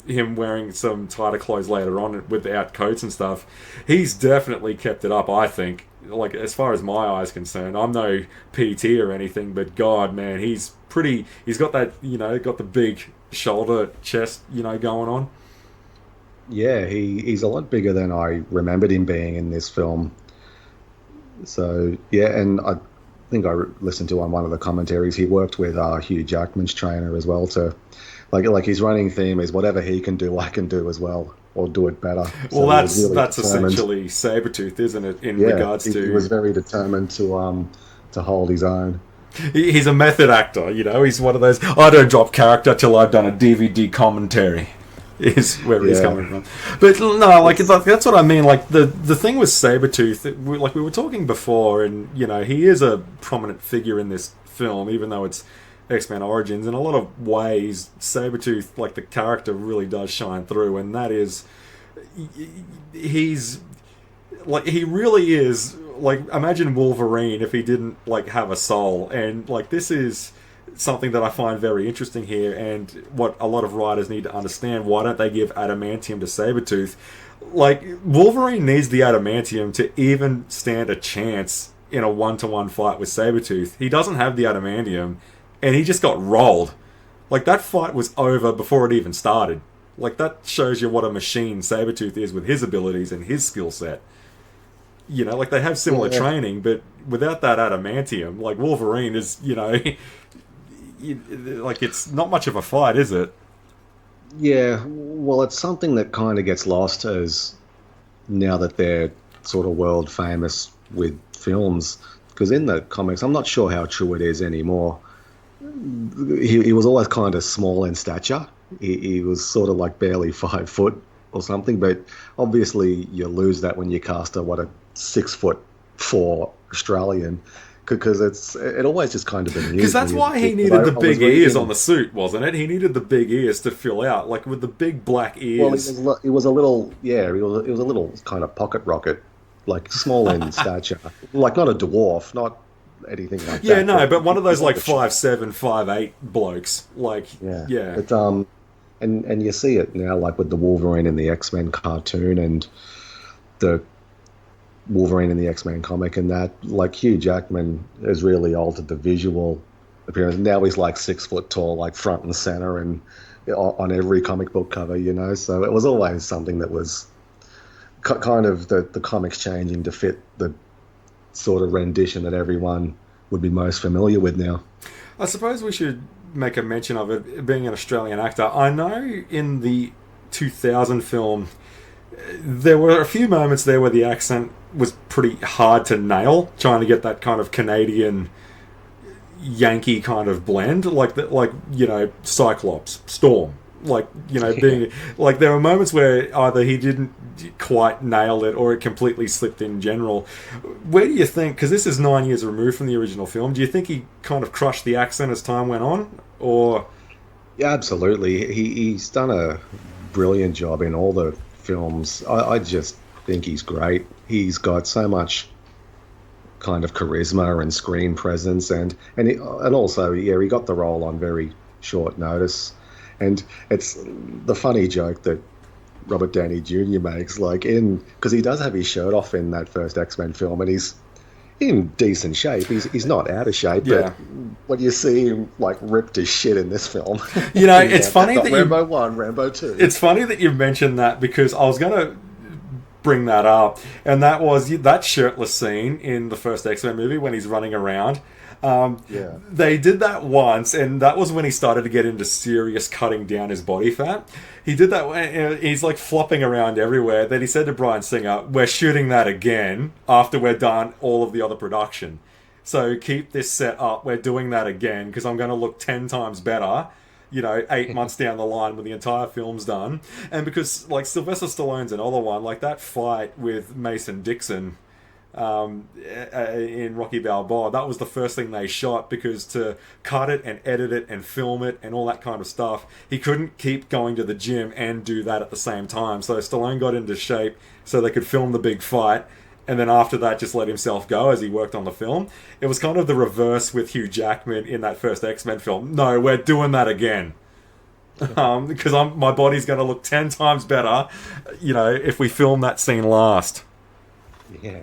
him wearing some tighter clothes later on without coats and stuff. He's definitely kept it up, I think. Like, as far as my eye's concerned, I'm no PT or anything, but God, man, he's got that, got the big shoulder, chest, going on. Yeah, he's a lot bigger than I remembered him being in this film. So yeah, and I think I listened to on one of the commentaries. He worked with Hugh Jackman's trainer as well to like his running theme is whatever he can do, I can do as well, or do it better. So Well, he was really that's determined. essentially Sabertooth, isn't it? In Yeah, regards he to was very determined to hold his own. he's a method actor. He's one of those. I don't drop character till I've done a DVD commentary. Is where he's Yeah. coming from. But no, that's what I mean. Like the thing with Sabertooth, like we were talking before, and he is a prominent figure in this film, even though it's X-Men Origins. In a lot of ways, Sabertooth, like the character, really does shine through, and that is, he's like he really is like, imagine Wolverine if he didn't like have a soul, and like this is something that I find very interesting here, and what a lot of writers need to understand. Why don't they give adamantium to Sabertooth? Like, Wolverine needs the adamantium to even stand a chance in a one-to-one fight with Sabertooth. He doesn't have the adamantium, and he just got rolled. Like, that fight was over before it even started. Like, that shows you what a machine Sabertooth is with his abilities and his skill set. Like, they have similar training, but without that adamantium, like, Wolverine is, like, it's not much of a fight, is it? Yeah, well, it's something that kind of gets lost as now that they're sort of world famous with films. Because in the comics, I'm not sure how true it is anymore. He was always kind of small in stature. He was sort of like barely 5 foot or something. But obviously, you lose that when you cast a 6'4" Australian. Because it always just kind of amused me. Because that's why he needed the big ears on the suit, wasn't it? He needed the big ears to fill out, like with the big black ears. Well, it was a little, yeah, it was a little kind of pocket rocket, like small in stature, like not a dwarf, not anything like that. Yeah, no, but one of those like 5'7", 5'8" blokes, like yeah. But and you see it now, like with the Wolverine in the X-Men cartoon and the Wolverine in the X-Men comic, and that, like, Hugh Jackman has really altered the visual appearance. Now he's like 6 foot tall, like front and center, and on every comic book cover, So it was always something that was kind of the comics changing to fit the sort of rendition that everyone would be most familiar with now. I suppose we should make a mention of it being an Australian actor. I know in the 2000 film, there were a few moments there where the accent was pretty hard to nail, trying to get that kind of Canadian Yankee kind of blend, like Cyclops, Storm, being like, there were moments where either he didn't quite nail it or it completely slipped in general. Where do you think, because this is 9 years removed from the original film, do you think he kind of crushed the accent as time went on, or? Yeah, absolutely. He's done a brilliant job in all the films. I just think he's great. He's got so much kind of charisma and screen presence, and also, yeah, he got the role on very short notice. And it's the funny joke that Robert Downey Jr. makes, like, because he does have his shirt off in that first X-Men film, and he's in decent shape. He's not out of shape, yeah. But when you see him like ripped as shit in this film, it's funny that Rambo 1, Rambo 2. It's funny that you mentioned that, because I was going to bring that up, and that was that shirtless scene in the first X-Men movie when he's running around. They did that once, and that was when he started to get into serious cutting down his body fat. He did that when he's like flopping around everywhere. Then he said to Bryan Singer, "We're shooting that again after we're done all of the other production. So keep this set up. We're doing that again because I'm going to look 10 times better, 8 months down the line when the entire film's done." And because, like, Sylvester Stallone's another one, like that fight with Mason Dixon in Rocky Balboa, that was the first thing they shot, because to cut it and edit it and film it and all that kind of stuff, he couldn't keep going to the gym and do that at the same time. So Stallone got into shape so they could film the big fight, and then after that just let himself go as he worked on the film. It was kind of the reverse with Hugh Jackman in that first X-Men film. No, we're doing that again. because my body's going to look 10 times better, if we film that scene last. Yeah,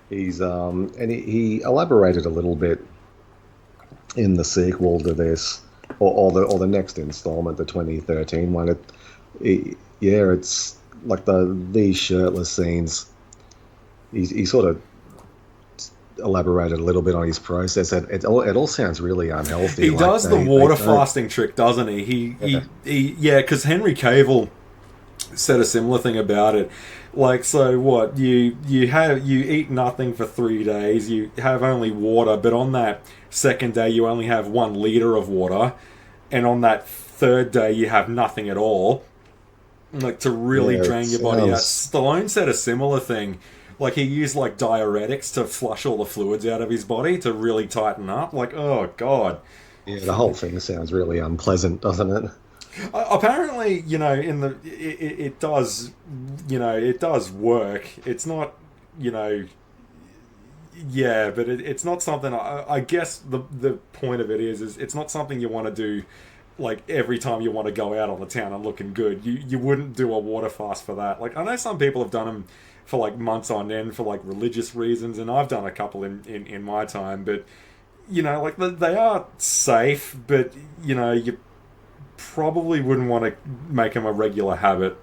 he's and he elaborated a little bit in the sequel to this, or the next installment, the 2013 one. It's like these shirtless scenes. He sort of elaborated a little bit on his process. It all sounds really unhealthy. He does the water fasting trick, doesn't he? Because Henry Cavill said a similar thing about it. Like, so what? You eat nothing for 3 days. You have only water, but on that second day you only have 1 liter of water, and on that third day you have nothing at all. Like, to really drain your body out. Stallone said a similar thing. Like, he used, like, diuretics to flush all the fluids out of his body to really tighten up. Like, oh, God. Yeah, the whole thing sounds really unpleasant, doesn't it? Apparently, it does, it does work. It's not, but it's not something, I guess the point of it is it's not something you want to do, like, every time you want to go out on the town and looking good. You wouldn't do a water fast for that. Like, I know some people have done them for like months on end for like religious reasons, and I've done a couple in my time, but like they are safe, but you probably wouldn't want to make them a regular habit.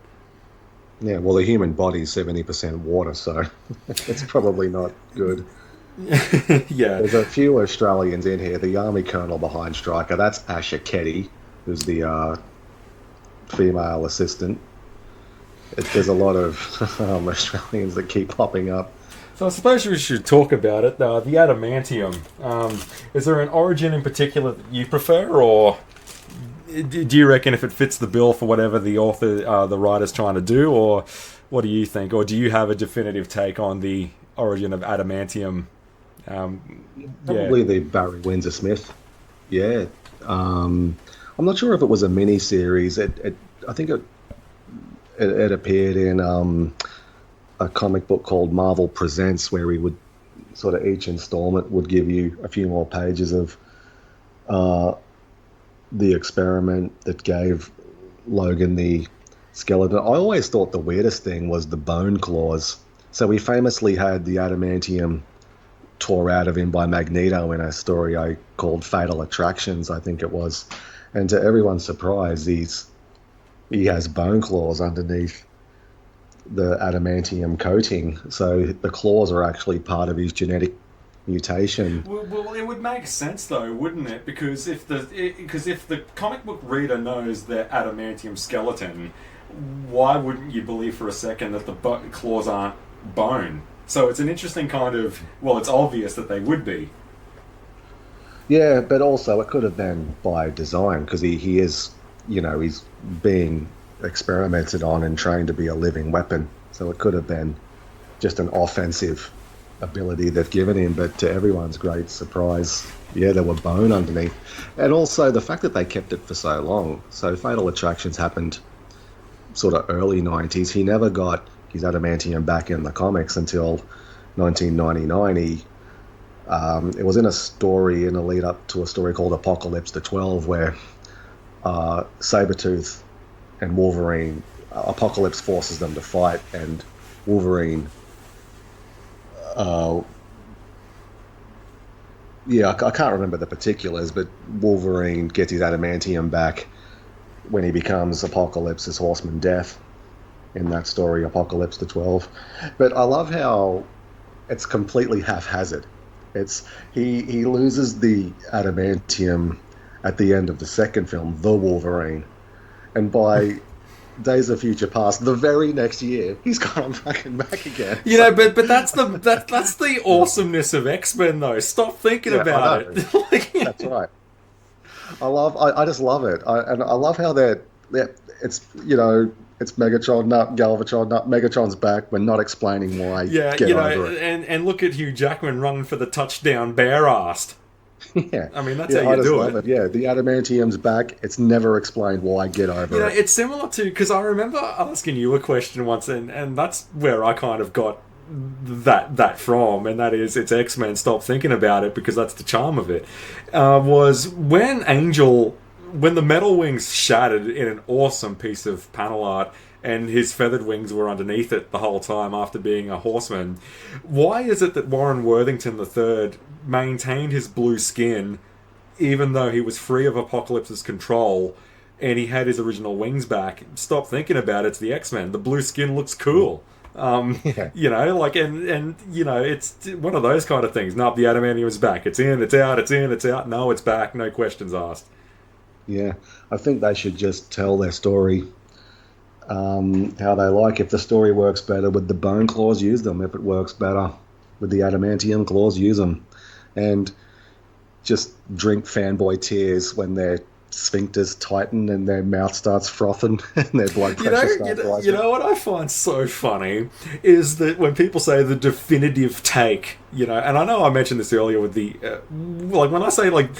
Yeah, well, the human body is 70% water, so it's probably not good. Yeah, there's a few Australians in here. The army colonel behind Stryker, that's Asha Ketty, who's the female assistant. There's a lot of Australians that keep popping up. So I suppose we should talk about it. The Adamantium. Is there an origin in particular that you prefer, or do you reckon if it fits the bill for whatever the author, the writer's trying to do, or what do you think? Or do you have a definitive take on the origin of Adamantium? Probably the Barry Windsor Smith. Yeah. I'm not sure if it was a mini-series. I think it appeared in a comic book called Marvel Presents, where we would sort of, each installment would give you a few more pages of the experiment that gave Logan the skeleton. I always thought the weirdest thing was the bone claws. So we famously had the adamantium tore out of him by Magneto in a story I called Fatal Attractions, I think it was. And to everyone's surprise, he has bone claws underneath the adamantium coating. So the claws are actually part of his genetic mutation. Well, it would make sense though, wouldn't it? Because if the comic book reader knows the adamantium skeleton, why wouldn't you believe for a second that the claws aren't bone? So it's an interesting kind of, well, it's obvious that they would be. Yeah, but also it could have been by design, because he is, he's being experimented on and trained to be a living weapon. So it could have been just an offensive ability they've given him, but to everyone's great surprise, yeah, there were bone underneath. And also the fact that they kept it for so long. So Fatal Attractions happened sort of early 90s. He never got his adamantium back in the comics until 1999. It was in a story, in a lead up to a story called Apocalypse the 12, where Sabertooth and Wolverine, Apocalypse forces them to fight, and Wolverine, I can't remember the particulars, but Wolverine gets his adamantium back when he becomes Apocalypse's Horseman Death in that story, Apocalypse the 12. But I love how it's completely haphazard. He loses the adamantium at the end of the second film, The Wolverine, and by Days of Future Past, the very next year, he's got him fucking back again. But that's the awesomeness of X-Men, though. Stop thinking about it. That's right. I just love it. I love how it's Megatron, not Galvatron, not Megatron's back. We're not explaining why. Yeah, over it. And look at Hugh Jackman running for the touchdown bare-assed. Yeah, I mean, that's how you do it. Yeah, the adamantium's back. It's never explained why. Get over it. It's similar to, because I remember asking you a question once, and that's where I kind of got that from, and that is, it's X-Men. Stop thinking about it, because that's the charm of it. Was when Angel when the metal wings shattered in an awesome piece of panel art, and his feathered wings were underneath it the whole time after being a horseman, why is it that Warren Worthington III maintained his blue skin even though he was free of Apocalypse's control and he had his original wings back? Stop thinking about it. It's the X-Men. The blue skin looks cool. You know, like, and you know, it's one of those kind of things. No, the adamantium is back. It's in, it's out, it's in, it's out. No, it's back. No questions asked. Yeah, I think they should just tell their story how they like. If the story works better with the bone claws, use them. If it works better with the adamantium claws, use them. And just drink fanboy tears when their sphincters tighten and their mouth starts frothing and their blood pressure starts rising. You know what I find so funny is that when people say the definitive take, you know, and I know I mentioned this earlier with the like when I say like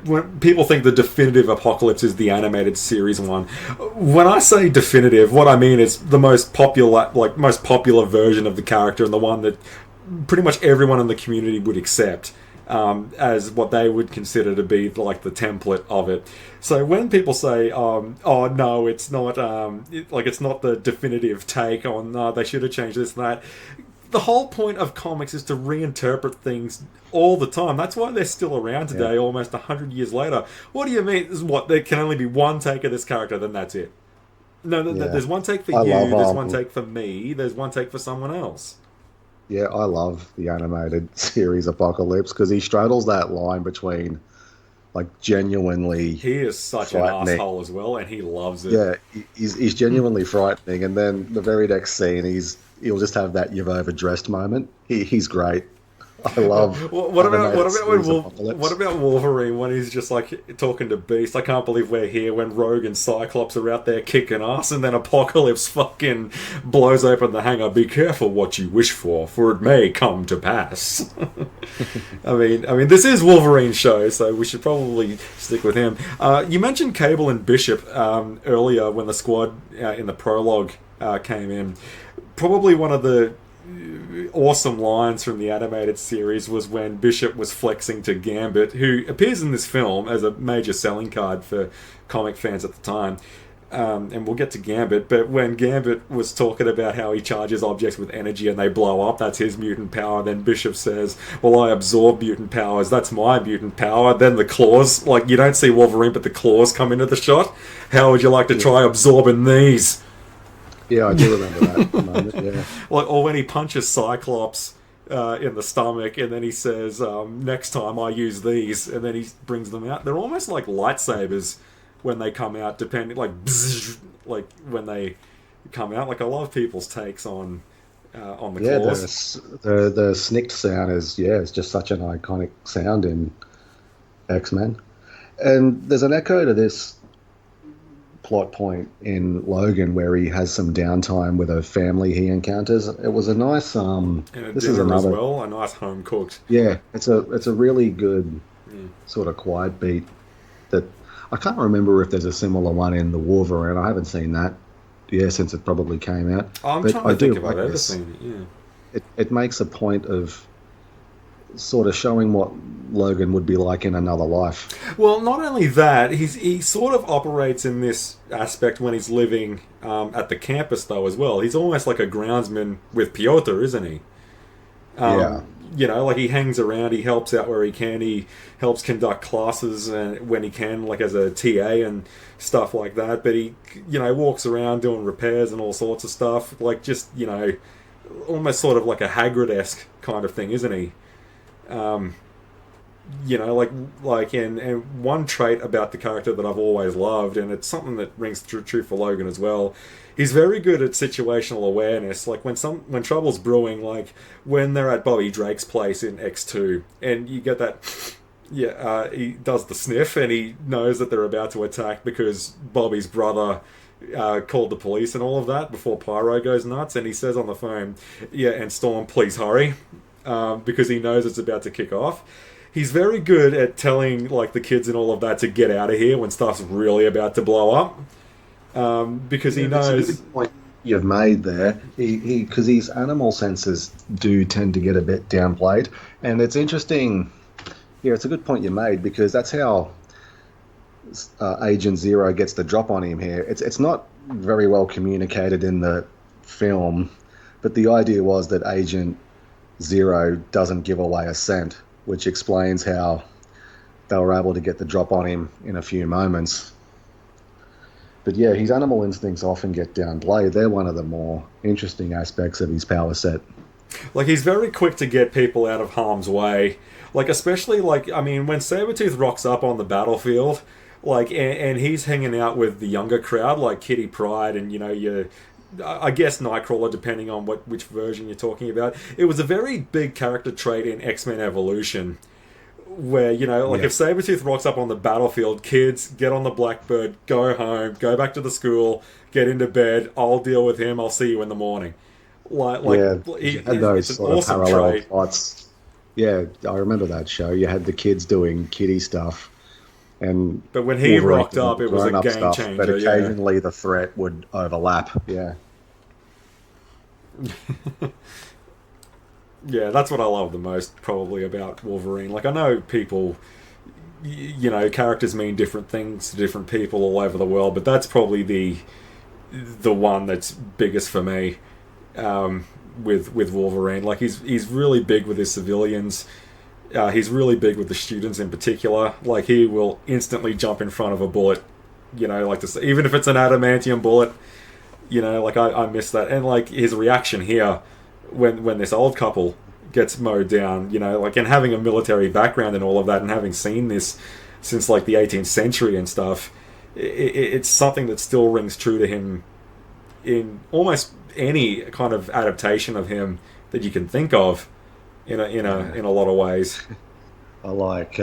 when people think the definitive Apocalypse is the animated series one, when I say definitive, what I mean is the most popular version of the character and the one that pretty much everyone in the community would accept as what they would consider to be like the template of it. So when people say, "Oh no, it's not," it's not the definitive take on, "No, they should have changed this and that." The whole point of comics is to reinterpret things all the time. That's why they're still around today, almost 100 years later. What do you mean? Is what there can only be one take of this character, then that's it? No, there's one take for you. There's one take for me. There's one take for someone else. Yeah, I love the animated series Apocalypse because he straddles that line between, like, genuinely. He is such an asshole as well, and he loves it. Yeah, he's genuinely frightening, and then the very next scene, he'll just have that "you've overdressed" moment. He's great. I love. What about Wolverine when he's just like talking to Beast? I can't believe we're here when Rogue and Cyclops are out there kicking ass, and then Apocalypse fucking blows open the hangar. Be careful what you wish for it may come to pass. I mean, this is Wolverine's show, so we should probably stick with him. You mentioned Cable and Bishop earlier when the squad in the prologue came in. Probably one of the awesome lines from the animated series was when Bishop was flexing to Gambit, who appears in this film as a major selling card for comic fans at the time. And we'll get to Gambit, but when Gambit was talking about how he charges objects with energy and they blow up, that's his mutant power, then Bishop says, "Well, I absorb mutant powers, that's my mutant power." Then the claws, like, you don't see Wolverine, but the claws come into the shot. How would you like to try absorbing these? Yeah, I do remember that moment, yeah. Or when he punches Cyclops in the stomach, and then he says, "Next time I use these," and then he brings them out. They're almost like lightsabers when they come out, depending, like, bzzz, like when they come out. Like, I love people's takes on the claws. The snicked sound is it's just such an iconic sound in X-Men. And there's an echo to this plot point in Logan where he has some downtime with a family he encounters. It was a nice this is another as well, a nice home cooked. Yeah, it's a really good sort of quiet beat that I can't remember if there's a similar one in the Wolverine. I haven't seen that since it probably came out. I'm but trying to think if I've ever seen it. It makes a point of sort of showing what Logan would be like in another life. Well, not only that, he sort of operates in this aspect when he's living at the campus, though, as well. He's almost like a groundsman with Piotr, isn't he? You know, like, he hangs around, he helps out where he can, he helps conduct classes when he can, like as a TA and stuff like that, but he, you know, walks around doing repairs and all sorts of stuff, like, just, you know, almost sort of like a Hagrid-esque kind of thing, isn't he? You know, like, and one trait about the character that I've always loved, and it's something that rings true for Logan as well, he's very good at situational awareness. Like, when trouble's brewing, like when they're at Bobby Drake's place in X2, and you get that, he does the sniff, and he knows that they're about to attack because Bobby's brother called the police and all of that before Pyro goes nuts, and he says on the phone, and Storm, please hurry, because he knows it's about to kick off. He's very good at telling, like, the kids and all of that to get out of here when stuff's really about to blow up, because he knows. That's a good point you've made there. Because his animal senses do tend to get a bit downplayed, and it's interesting. Yeah, it's a good point you made, because that's how Agent Zero gets the drop on him here. It's not very well communicated in the film, but the idea was that Agent Zero doesn't give away a scent, which explains how they were able to get the drop on him in a few moments. But yeah, his animal instincts often get downplayed. They're one of the more interesting aspects of his power set. Like, he's very quick to get people out of harm's way. Like, especially, like, I mean, when Sabertooth rocks up on the battlefield, like, and he's hanging out with the younger crowd, like Kitty Pryde and, you know, I guess Nightcrawler, depending on which version you're talking about. It was a very big character trait in X-Men Evolution, where, you know, like, if Sabertooth rocks up on the battlefield, kids, get on the Blackbird, go home, go back to the school, get into bed, I'll deal with him, I'll see you in the morning. Like you had those it's sort an of awesome parallel trait. plots. Yeah, I remember that show. You had the kids doing kiddie stuff, and But when he Wolverine rocked up, it was a grown-up game stuff, changer. but occasionally the threat would overlap. Yeah. Yeah, that's what I love the most, probably, about Wolverine. Like, I know people, you know, characters mean different things to different people all over the world, but that's probably the one that's biggest for me, with Wolverine. Like, he's really big with his civilians. He's really big with the students in particular. Like, he will instantly jump in front of a bullet, you know, like this, even if it's an adamantium bullet. You know, like, I miss that. And, like, his reaction here when this old couple gets mowed down, you know, like, and having a military background and all of that, and having seen this since, like, the 18th century and stuff, it's something that still rings true to him in almost any kind of adaptation of him that you can think of in a lot of ways. I like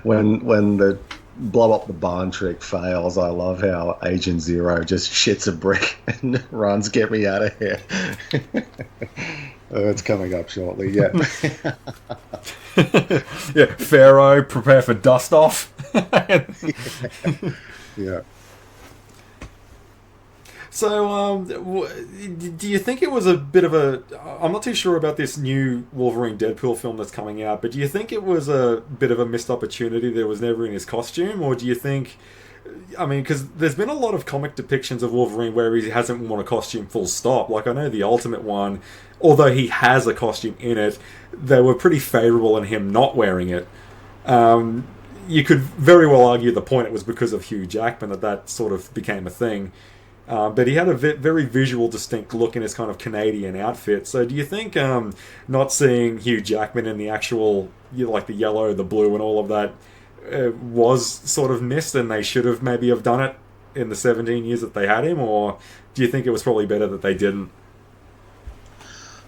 when the blow up the barn trick fails. I love how Agent Zero just shits a brick and runs, "Get me out of here." It's coming up shortly. Yeah. Yeah, Pharaoh, prepare for dust off. Yeah. So, do you think it was a bit of a... I'm not too sure about this new Wolverine Deadpool film that's coming out, but do you think it was a bit of a missed opportunity that was never in his costume? Or do you think... I mean, because there's been a lot of comic depictions of Wolverine where he hasn't worn a costume full stop. Like, I know the Ultimate one, although he has a costume in it, they were pretty favourable in him not wearing it. You could very well argue the point it was because of Hugh Jackman that sort of became a thing. But he had a very visual, distinct look in his kind of Canadian outfit. So do you think not seeing Hugh Jackman in the actual, you know, like the yellow, the blue, and all of that was sort of missed, and they should have maybe have done it in the 17 years that they had him? Or do you think it was probably better that they didn't?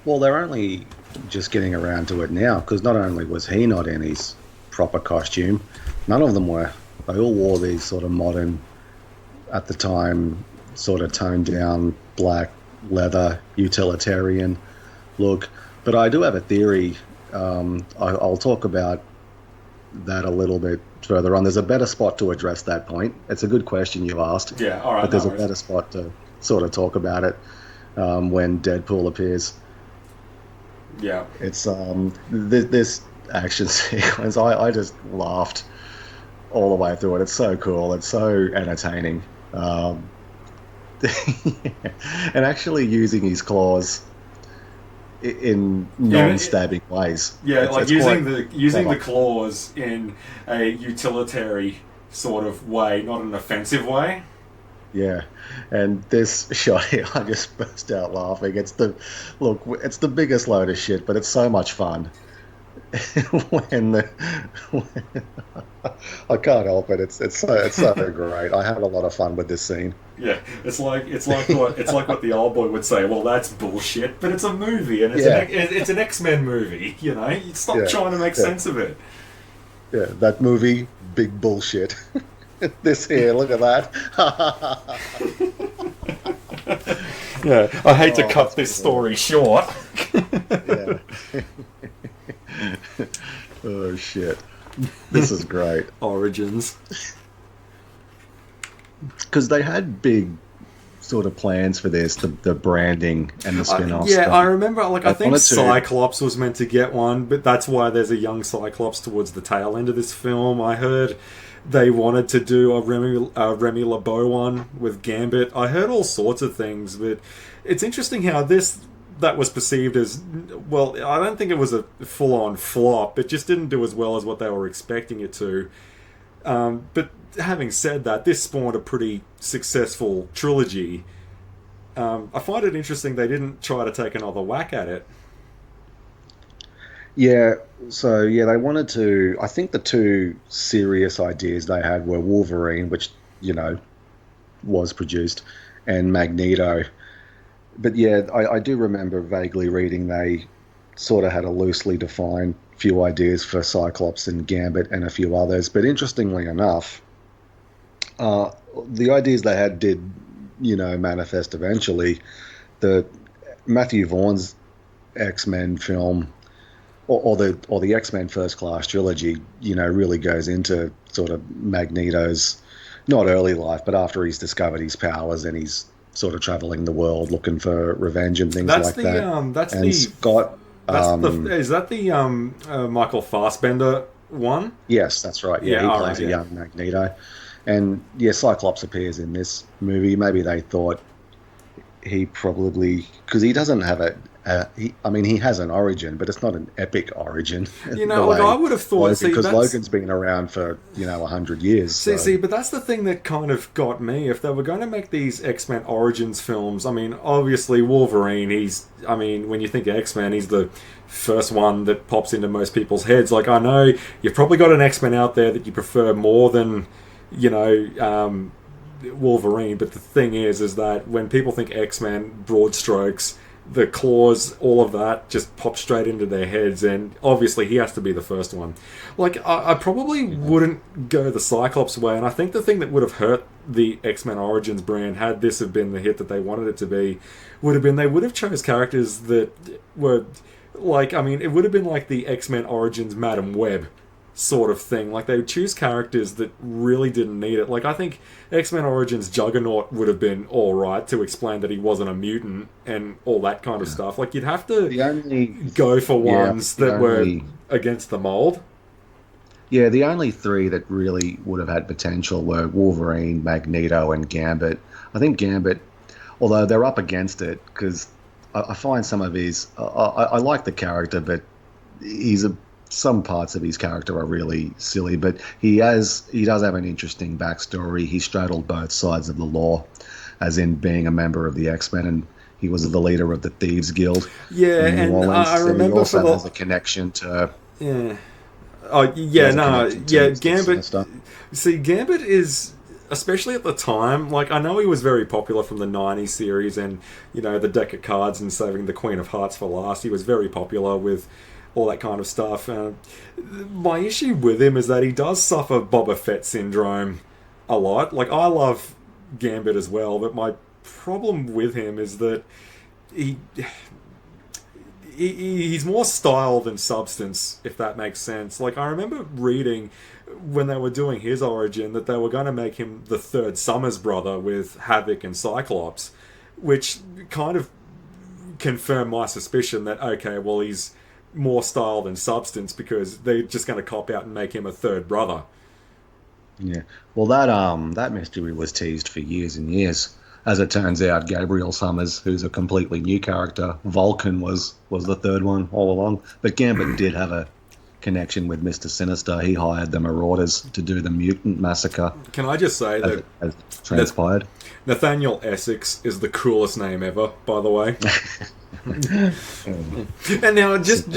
Well, they're only just getting around to it now, because not only was he not in his proper costume, none of them were. They all wore these sort of modern, at the time, sort of toned down black leather utilitarian look. But I do have a theory. I'll talk about that a little bit further on. There's a better spot to address that point. It's a good question you asked. Yeah, all right. But there's a better spot to sort of talk about it when Deadpool appears. Yeah. It's this action sequence. I just laughed all the way through it. It's so cool. It's so entertaining. And actually using his claws in non-stabbing ways. Yeah, it's like using the clever. claws in a utilitarian sort of way, not an offensive way. Yeah, and this shot here, I just burst out laughing. It's the biggest load of shit, but it's so much fun. when I can't help it. It's so great. I had a lot of fun with this scene. Yeah, it's like what the old boy would say. Well, that's bullshit, but it's a movie, and it's an X-Men movie. You know, you stop trying to make sense of it. Yeah, that movie, big bullshit. This here, look at that. Yeah, I hate to cut this story short. Yeah. Oh shit, this is great. Origins. Because they had big sort of plans for this, the branding and the spin-offs. Yeah, I remember, like, I think wanted to- Cyclops was meant to get one, but that's why there's a young Cyclops towards the tail end of this film, I heard. they wanted to do a Remy LeBeau one with Gambit. I heard all sorts of things, but it's interesting how that was perceived as, well, I don't think it was a full-on flop. It just didn't do as well as what they were expecting it to. But having said that, this spawned a pretty successful trilogy. I find it interesting they didn't try to take another whack at it. Yeah, so yeah, they wanted to. I think the two serious ideas they had were Wolverine, which, was produced, and Magneto. But yeah, I do remember vaguely reading they sort of had a loosely defined few ideas for Cyclops and Gambit and a few others. But interestingly enough, the ideas they had did, manifest eventually. The Matthew Vaughn's X-Men film, or the X-Men First Class trilogy, really goes into sort of Magneto's, not early life, but after he's discovered his powers and he's sort of traveling the world looking for revenge and things like that. Is that the Michael Fassbender one? Yes, that's right. Yeah, he plays a young Magneto. And yeah, Cyclops appears in this movie. Maybe they thought he probably, because he doesn't have he has an origin, but it's not an epic origin. I would have thought, because Logan's been around for 100 years. See, but that's the thing that kind of got me. If they were going to make these X-Men Origins films, obviously Wolverine. When you think X-Men, he's the first one that pops into most people's heads. Like, I know you've probably got an X-Men out there that you prefer more than, Wolverine. But the thing is that when people think X-Men, broad strokes, the claws, all of that just pops straight into their heads, and obviously he has to be the first one. Like, I probably wouldn't go the Cyclops way, and I think the thing that would have hurt the X-Men Origins brand, had this have been the hit that they wanted it to be, would have been they would have chose characters that were like, it would have been like the X-Men Origins Madam Web sort of thing. Like, they would choose characters that really didn't need it. Like, I think X-Men Origins Juggernaut would have been alright to explain that he wasn't a mutant and all that kind of stuff. Like, you'd have to go for ones that were against the mold. Yeah, the only three that really would have had potential were Wolverine, Magneto, and Gambit. I think Gambit, although they're up against it, because I find some of his... I like the character, but some parts of his character are really silly, but he does have an interesting backstory. He straddled both sides of the law, as in being a member of the X-Men, and he was the leader of the Thieves Guild. Yeah, in New Orleans. I remember he also has a connection to. Yeah. Oh yeah, Gambit. See, Gambit is, especially at the time, like, I know he was very popular from the 90s series and, the deck of cards and saving the Queen of Hearts for last. He was very popular with all that kind of stuff. My issue with him is that he does suffer Boba Fett syndrome a lot. Like, I love Gambit as well, but my problem with him is that he's more style than substance, if that makes sense. Like, I remember reading when they were doing his origin that they were going to make him the third Summers brother with Havoc and Cyclops, which kind of confirmed my suspicion that, okay, well, he's more style than substance, because they're just going to cop out and make him a third brother. Yeah, well, that mystery was teased for years and years. As it turns out, Gabriel Summers, who's a completely new character, Vulcan, was the third one all along. But Gambit did have a connection with Mr. Sinister. He hired the Marauders to do the mutant massacre. Can I just say that as transpired? Nathaniel Essex is the coolest name ever, by the way. And now, just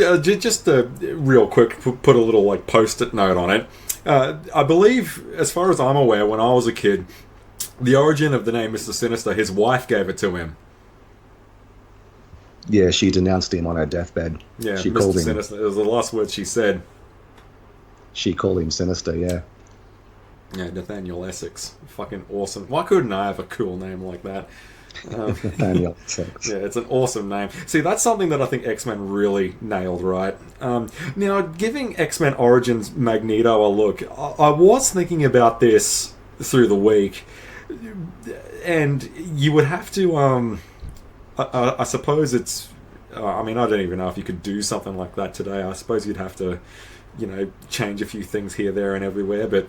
real quick, put a little like post-it note on it. I believe, as far as I'm aware, when I was a kid, the origin of the name Mr. Sinister, his wife gave it to him. Yeah, she denounced him on her deathbed. Yeah, she Mr. called him Sinister. It was the last word she said. She called him Sinister, yeah. Yeah, Nathaniel Essex. Fucking awesome. Why couldn't I have a cool name like that? Nathaniel Essex. Yeah, it's an awesome name. See, that's something that I think X-Men really nailed, right? Now, giving X-Men Origins Magneto a look, I was thinking about this through the week, and you would have to, I suppose it's, I don't even know if you could do something like that today. I suppose you'd have to, change a few things here, there, and everywhere, but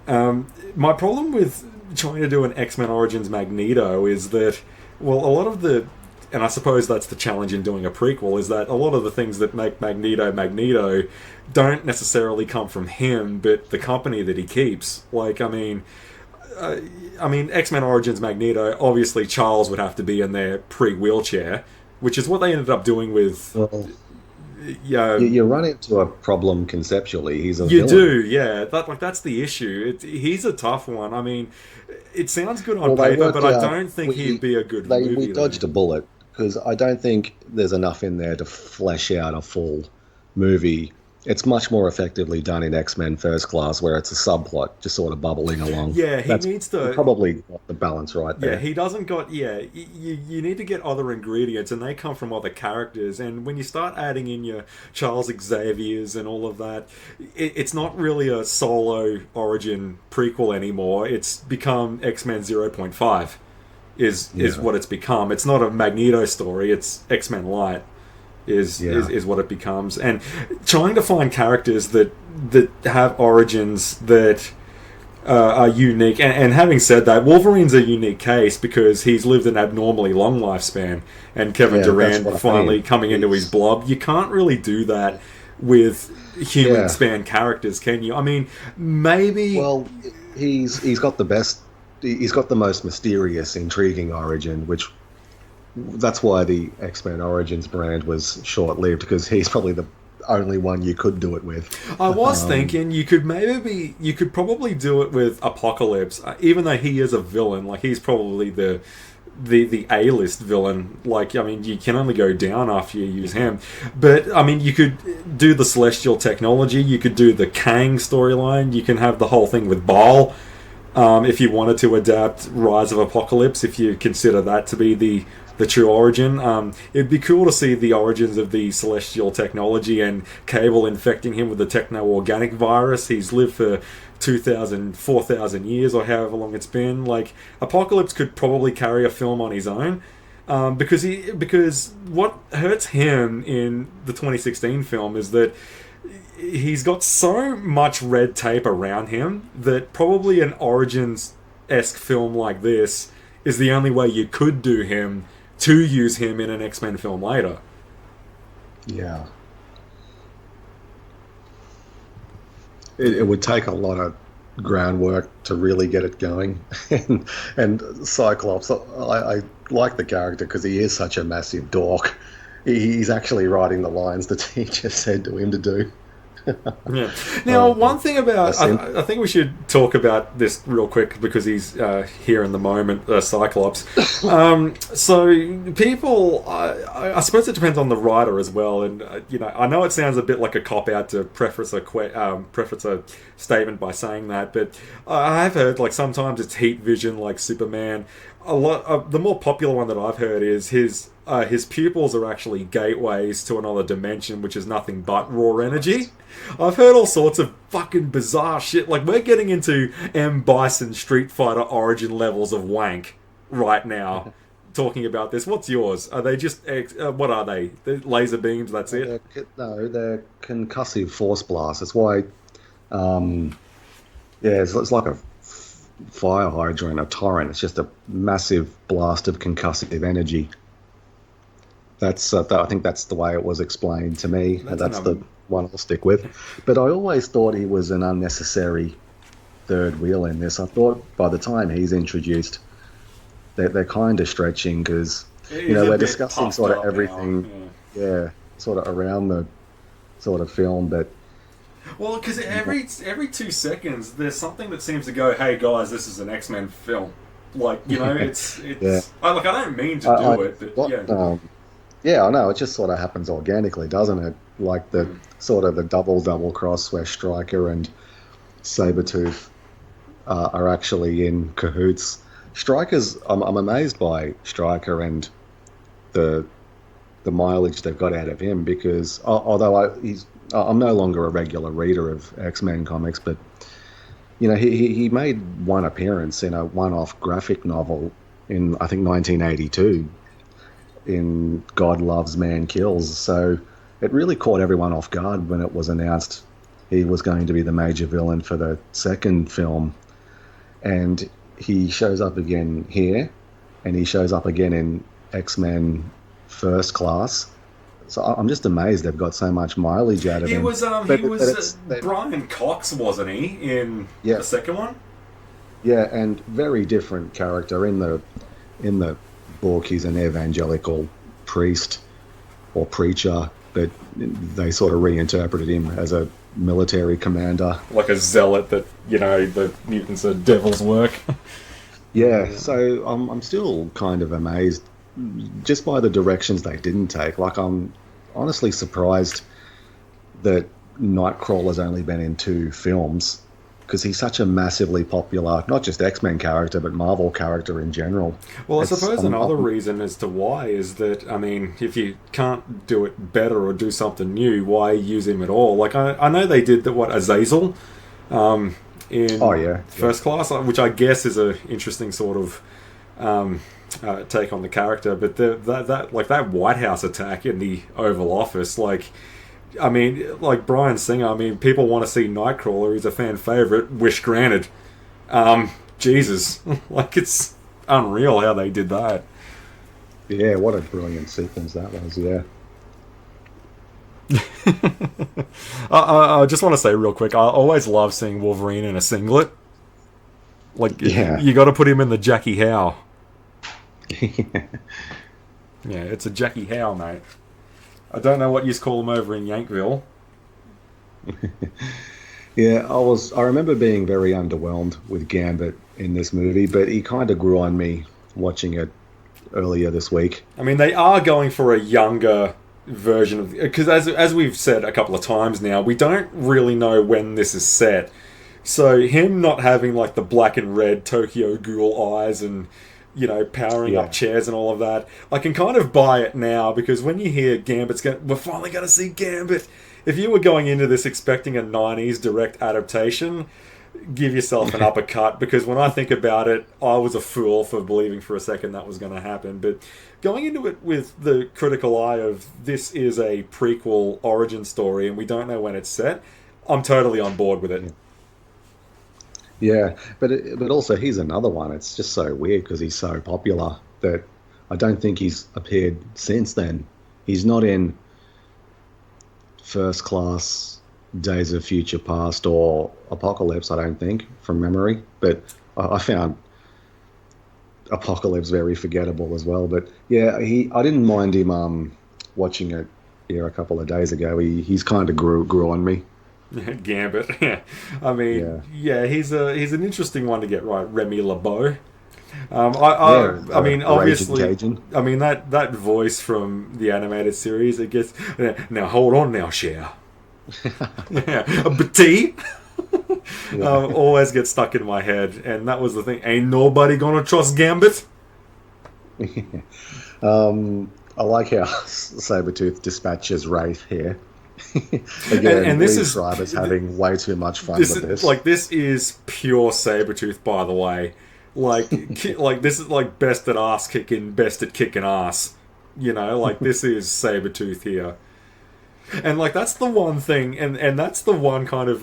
My problem with trying to do an X-Men Origins Magneto is that, well, a lot of the, and I suppose that's the challenge in doing a prequel, is that a lot of the things that make Magneto Magneto don't necessarily come from him, but the company that he keeps. Like, X-Men Origins Magneto, obviously Charles would have to be in there pre-wheelchair, which is what they ended up doing with... Well, Yeah, you run into a problem conceptually. He's a you villain. do, yeah. That's the issue. He's a tough one. I mean, it sounds good on Well, they paper, worked but I out don't think he'd be a good we movie. dodged a bullet because I don't think there's enough in there to flesh out a full movie. It's much more effectively done in X-Men First Class, where it's a subplot just sort of bubbling along. Yeah, he That's needs to. probably got the balance right Yeah, there. he doesn't got. Yeah, you need to get other ingredients, and they come from other characters. And when you start adding in your Charles Xavier's and all of that, it's not really a solo origin prequel anymore. It's become X-Men 0.5 is what it's become. It's not a Magneto story. It's X-Men Light is what it becomes. And trying to find characters that have origins that are unique. And having said that, Wolverine's a unique case because he's lived an abnormally long lifespan. And Kevin Durant finally coming into his blob. You can't really do that with human span characters, can you? I mean, maybe. Well, he's got the best. He's got the most mysterious, intriguing origin, which that's why the X-Men Origins brand was short-lived, because he's probably the only one you could do it with. I was thinking you could probably do it with Apocalypse, even though he is a villain. Like, he's probably the A-list villain. Like, I mean, you can only go down after you use him. But, I mean, you could do the Celestial Technology, you could do the Kang storyline, you can have the whole thing with Baal, if you wanted to adapt Rise of Apocalypse, if you consider that to be the true origin. It'd be cool to see the origins of the Celestial Technology and Cable infecting him with the techno-organic virus. He's lived for 2,000, 4,000 years, or however long it's been. Like, Apocalypse could probably carry a film on his own, because what hurts him in the 2016 film is that he's got so much red tape around him that probably an Origins-esque film like this is the only way you could do him to use him in an X-Men film later. Yeah. It would take a lot of groundwork to really get it going. and Cyclops, I like the character because he is such a massive dork. He's actually writing the lines the teacher said to him to do. Yeah. Now, one thing about... I think we should talk about this real quick because he's here in the moment, Cyclops. So, people... I suppose it depends on the writer as well. And, I know it sounds a bit like a cop-out to preface a statement by saying that, but I have heard, like, sometimes it's heat vision, like Superman. The more popular one that I've heard is his pupils are actually gateways to another dimension, which is nothing but raw energy. I've heard all sorts of fucking bizarre shit. Like, we're getting into M. Bison Street Fighter origin levels of wank right now, talking about this. What's yours? Are they just... what are they? They're laser beams, that's it? They're concussive force blasts. That's why... it's like a fire hydrant, a torrent. It's just a massive blast of concussive energy. That's I think that's the way it was explained to me, and that's the one I'll stick with. But I always thought he was an unnecessary third wheel in this. I thought by the time he's introduced, they're kind of stretching, because we're discussing sort of everything, sort of around the sort of film, but. Well, because every 2 seconds there's something that seems to go, "Hey guys, this is an X-Men film." Like, it's I don't mean to do it, but yeah, I know. It just sort of happens organically, doesn't it? Like the sort of the double cross where Stryker and Sabertooth are actually in cahoots. Stryker's, I'm amazed by Stryker and the mileage they've got out of him, because although I'm no longer a regular reader of X-Men comics, but he made one appearance in a one-off graphic novel in, I think, 1982 in God Loves, Man Kills. So it really caught everyone off guard when it was announced he was going to be the major villain for the second film, and he shows up again here, and he shows up again in X-Men First Class. So I'm just amazed they've got so much mileage out of him. He was Brian Cox, wasn't he, in the second one? Yeah, and very different character. In the book, he's an evangelical priest or preacher, but they sort of reinterpreted him as a military commander. Like a zealot that, the mutants are devil's work. Yeah, so I'm still kind of amazed just by the directions they didn't take. Like, I'm honestly surprised that Nightcrawler's only been in 2 films, because he's such a massively popular, not just X-Men character, but Marvel character in general. Well, I suppose another reason as to why is that, if you can't do it better or do something new, why use him at all? Like, I know they did Azazel in First Class, which I guess is an interesting sort of take on the character, but that White House attack in the Oval Office, like Bryan Singer, people want to see Nightcrawler. He's a fan favorite. Wish granted. Jesus, it's unreal how they did that. Yeah, what a brilliant sequence that was. Yeah. I just want to say real quick, I always love seeing Wolverine in a singlet. You got to put him in the Jackie Howe. Yeah, it's a Jackie Howe, mate. I don't know what you call him over in Yankville. Yeah, I remember being very underwhelmed with Gambit in this movie, but he kind of grew on me watching it earlier this week. They are going for a younger version of, because as we've said a couple of times now, we don't really know when this is set. So him not having the black and red Tokyo Ghoul eyes and powering up chairs and all of that, I can kind of buy it now, because when you hear we're finally going to see Gambit. If you were going into this expecting a 90s direct adaptation, give yourself an uppercut, because when I think about it, I was a fool for believing for a second that was going to happen. But going into it with the critical eye of this is a prequel origin story and we don't know when it's set, I'm totally on board with it. Yeah, but also he's another one. It's just so weird because he's so popular that I don't think he's appeared since then. He's not in First Class, Days of Future Past, or Apocalypse, I don't think, from memory. But I found Apocalypse very forgettable as well. But yeah, I didn't mind him watching it here a couple of days ago. He's kind of grew on me. Gambit, yeah. He's an interesting one to get right. Remy LeBeau. Obviously, that voice from the animated series, it gets. Now hold on, now Cher. But T. Always gets stuck in my head, and that was the thing. Ain't nobody gonna trust Gambit. I like how Sabertooth dispatches Wraith here. Again, and this Liev Schreiber's having way too much fun with this. This is pure Sabertooth, by the way. This is best at ass kicking, best at kicking ass. This is Sabertooth here. And that's the one thing, and that's the one kind of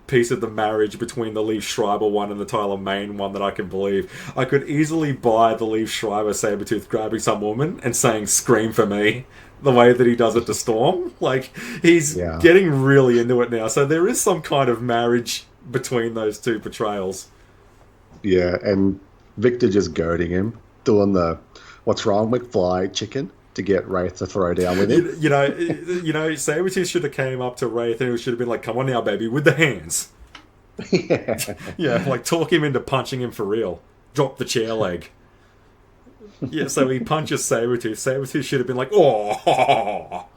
piece of the marriage between the Liev Schreiber one and the Tyler Mane one that I can believe. I could easily buy the Liev Schreiber Sabertooth grabbing some woman and saying "scream for me," the way that he does it to Storm. He's getting really into it now. So there is some kind of marriage between those two portrayals. Yeah, and Victor just goading him, doing the "what's wrong with fly chicken" to get Wraith to throw down with him. Sabertooth should have came up to Wraith and it should have been like, "Come on now, baby, with the hands." Yeah, talk him into punching him for real. Drop the chair leg. Yeah, so he punches Sabertooth. Sabertooth should have been like, "Oh."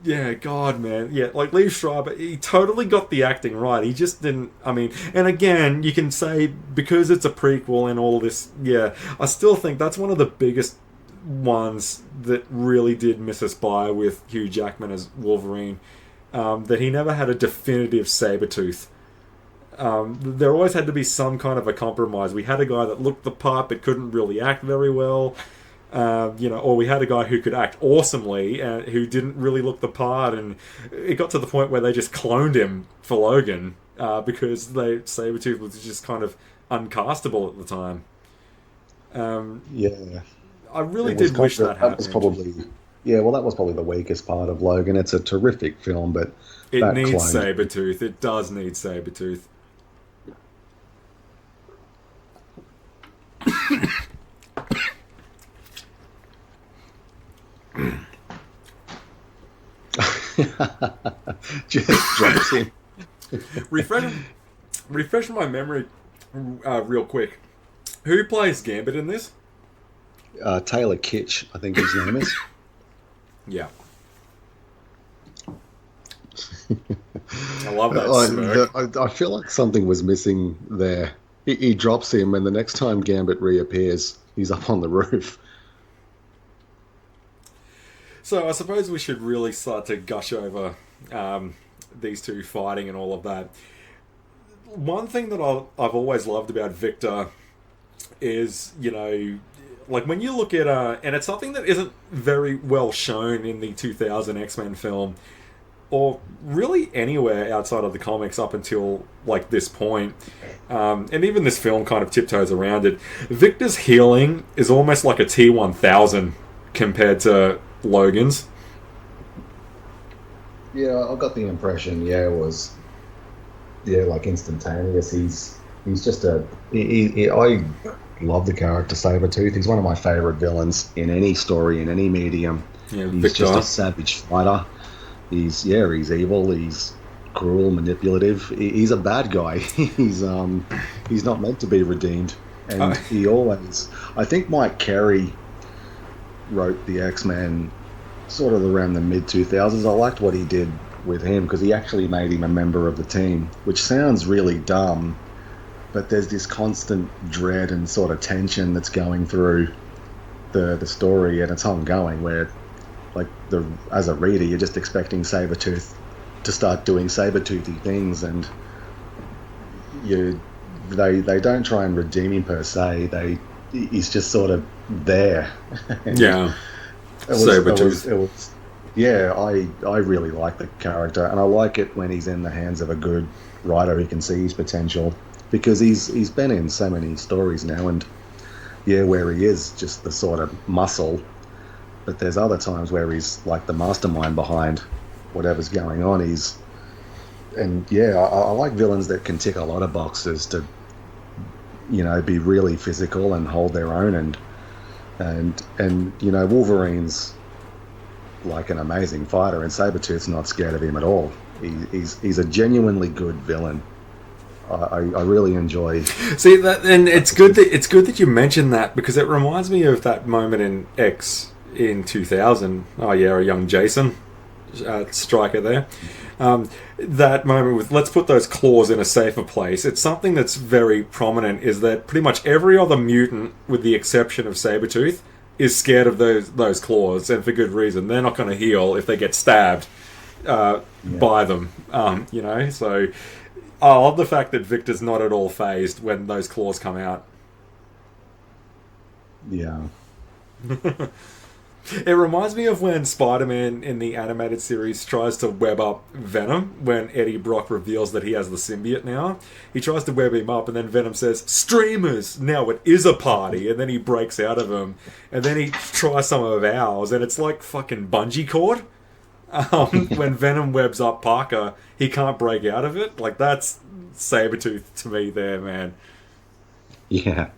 Yeah, God, man. Yeah, Liev Schreiber, he totally got the acting right. He just didn't, and again, you can say, because it's a prequel and all this, I still think that's one of the biggest ones that really did miss us by with Hugh Jackman as Wolverine, that he never had a definitive Sabertooth. There always had to be some kind of a compromise. We had a guy that looked the part but couldn't really act very well. Or we had a guy who could act awesomely and who didn't really look the part, and it got to the point where they just cloned him for Logan because Sabertooth was just kind of uncastable at the time. Yeah, I really did wish that happened. That was probably the weakest part of Logan. It's a terrific film, but it needs Sabertooth. It does need Sabertooth. Just drops in. Refresh my memory real quick. Who plays Gambit in this? Taylor Kitsch, I think his name is. Yeah. I love that smirk. I feel like something was missing there. He drops him, and the next time Gambit reappears, he's up on the roof. So I suppose we should really start to gush over these two fighting and all of that. One thing that I've always loved about Victor is, like when you look at, and it's something that isn't very well shown in the 2000 X-Men film, or really anywhere outside of the comics up until like this point, and even this film kind of tiptoes around it. Victor's healing is almost like a T-1000 compared to Logan's. Yeah, I got the impression. Yeah, it was. Yeah, like instantaneous. He's just I love the character Sabertooth. He's one of my favorite villains in any story, in any medium. Yeah, he's Victor. Just a savage fighter. He's evil. He's cruel, manipulative. He's a bad guy. He's not meant to be redeemed, and he always. I think Mike Carey wrote the X-Men sort of around the mid-2000s. I liked what he did with him because he actually made him a member of the team, which sounds really dumb, but there's this constant dread and sort of tension that's going through the story, and it's ongoing where, like, as a reader, you're just expecting Sabertooth to start doing Sabertoothy things, and they don't try and redeem him per se. He's just sort of there. Yeah. Sabertooth. I really like the character, and I like it when he's in the hands of a good writer who can see his potential, because he's been in so many stories now, and where he is just the sort of muscle, but there's other times where he's like the mastermind behind whatever's going on. I like villains that can tick a lot of boxes to be really physical and hold their own, and Wolverine's like an amazing fighter, and Sabertooth's not scared of him at all. He's a genuinely good villain. I really enjoy. See that, and it's good that you mentioned that, because it reminds me of that moment in X in 2000. Oh yeah, a young Jason Stryker there. That moment with, let's put those claws in a safer place. It's something that's very prominent, is that pretty much every other mutant, with the exception of Sabertooth, is scared of those claws, and for good reason. They're not going to heal if they get stabbed by them. So I love the fact that Victor's not at all phased when those claws come out. Yeah. It reminds me of when Spider-Man in the animated series tries to web up Venom, when Eddie Brock reveals that he has the symbiote now. He tries to web him up, and then Venom says, "Streamers! Now it is a party!" And then he breaks out of him. And then he tries some of ours, and it's like fucking bungee cord. When Venom webs up Parker, he can't break out of it. Like, that's Sabertooth to me there, man. Yeah.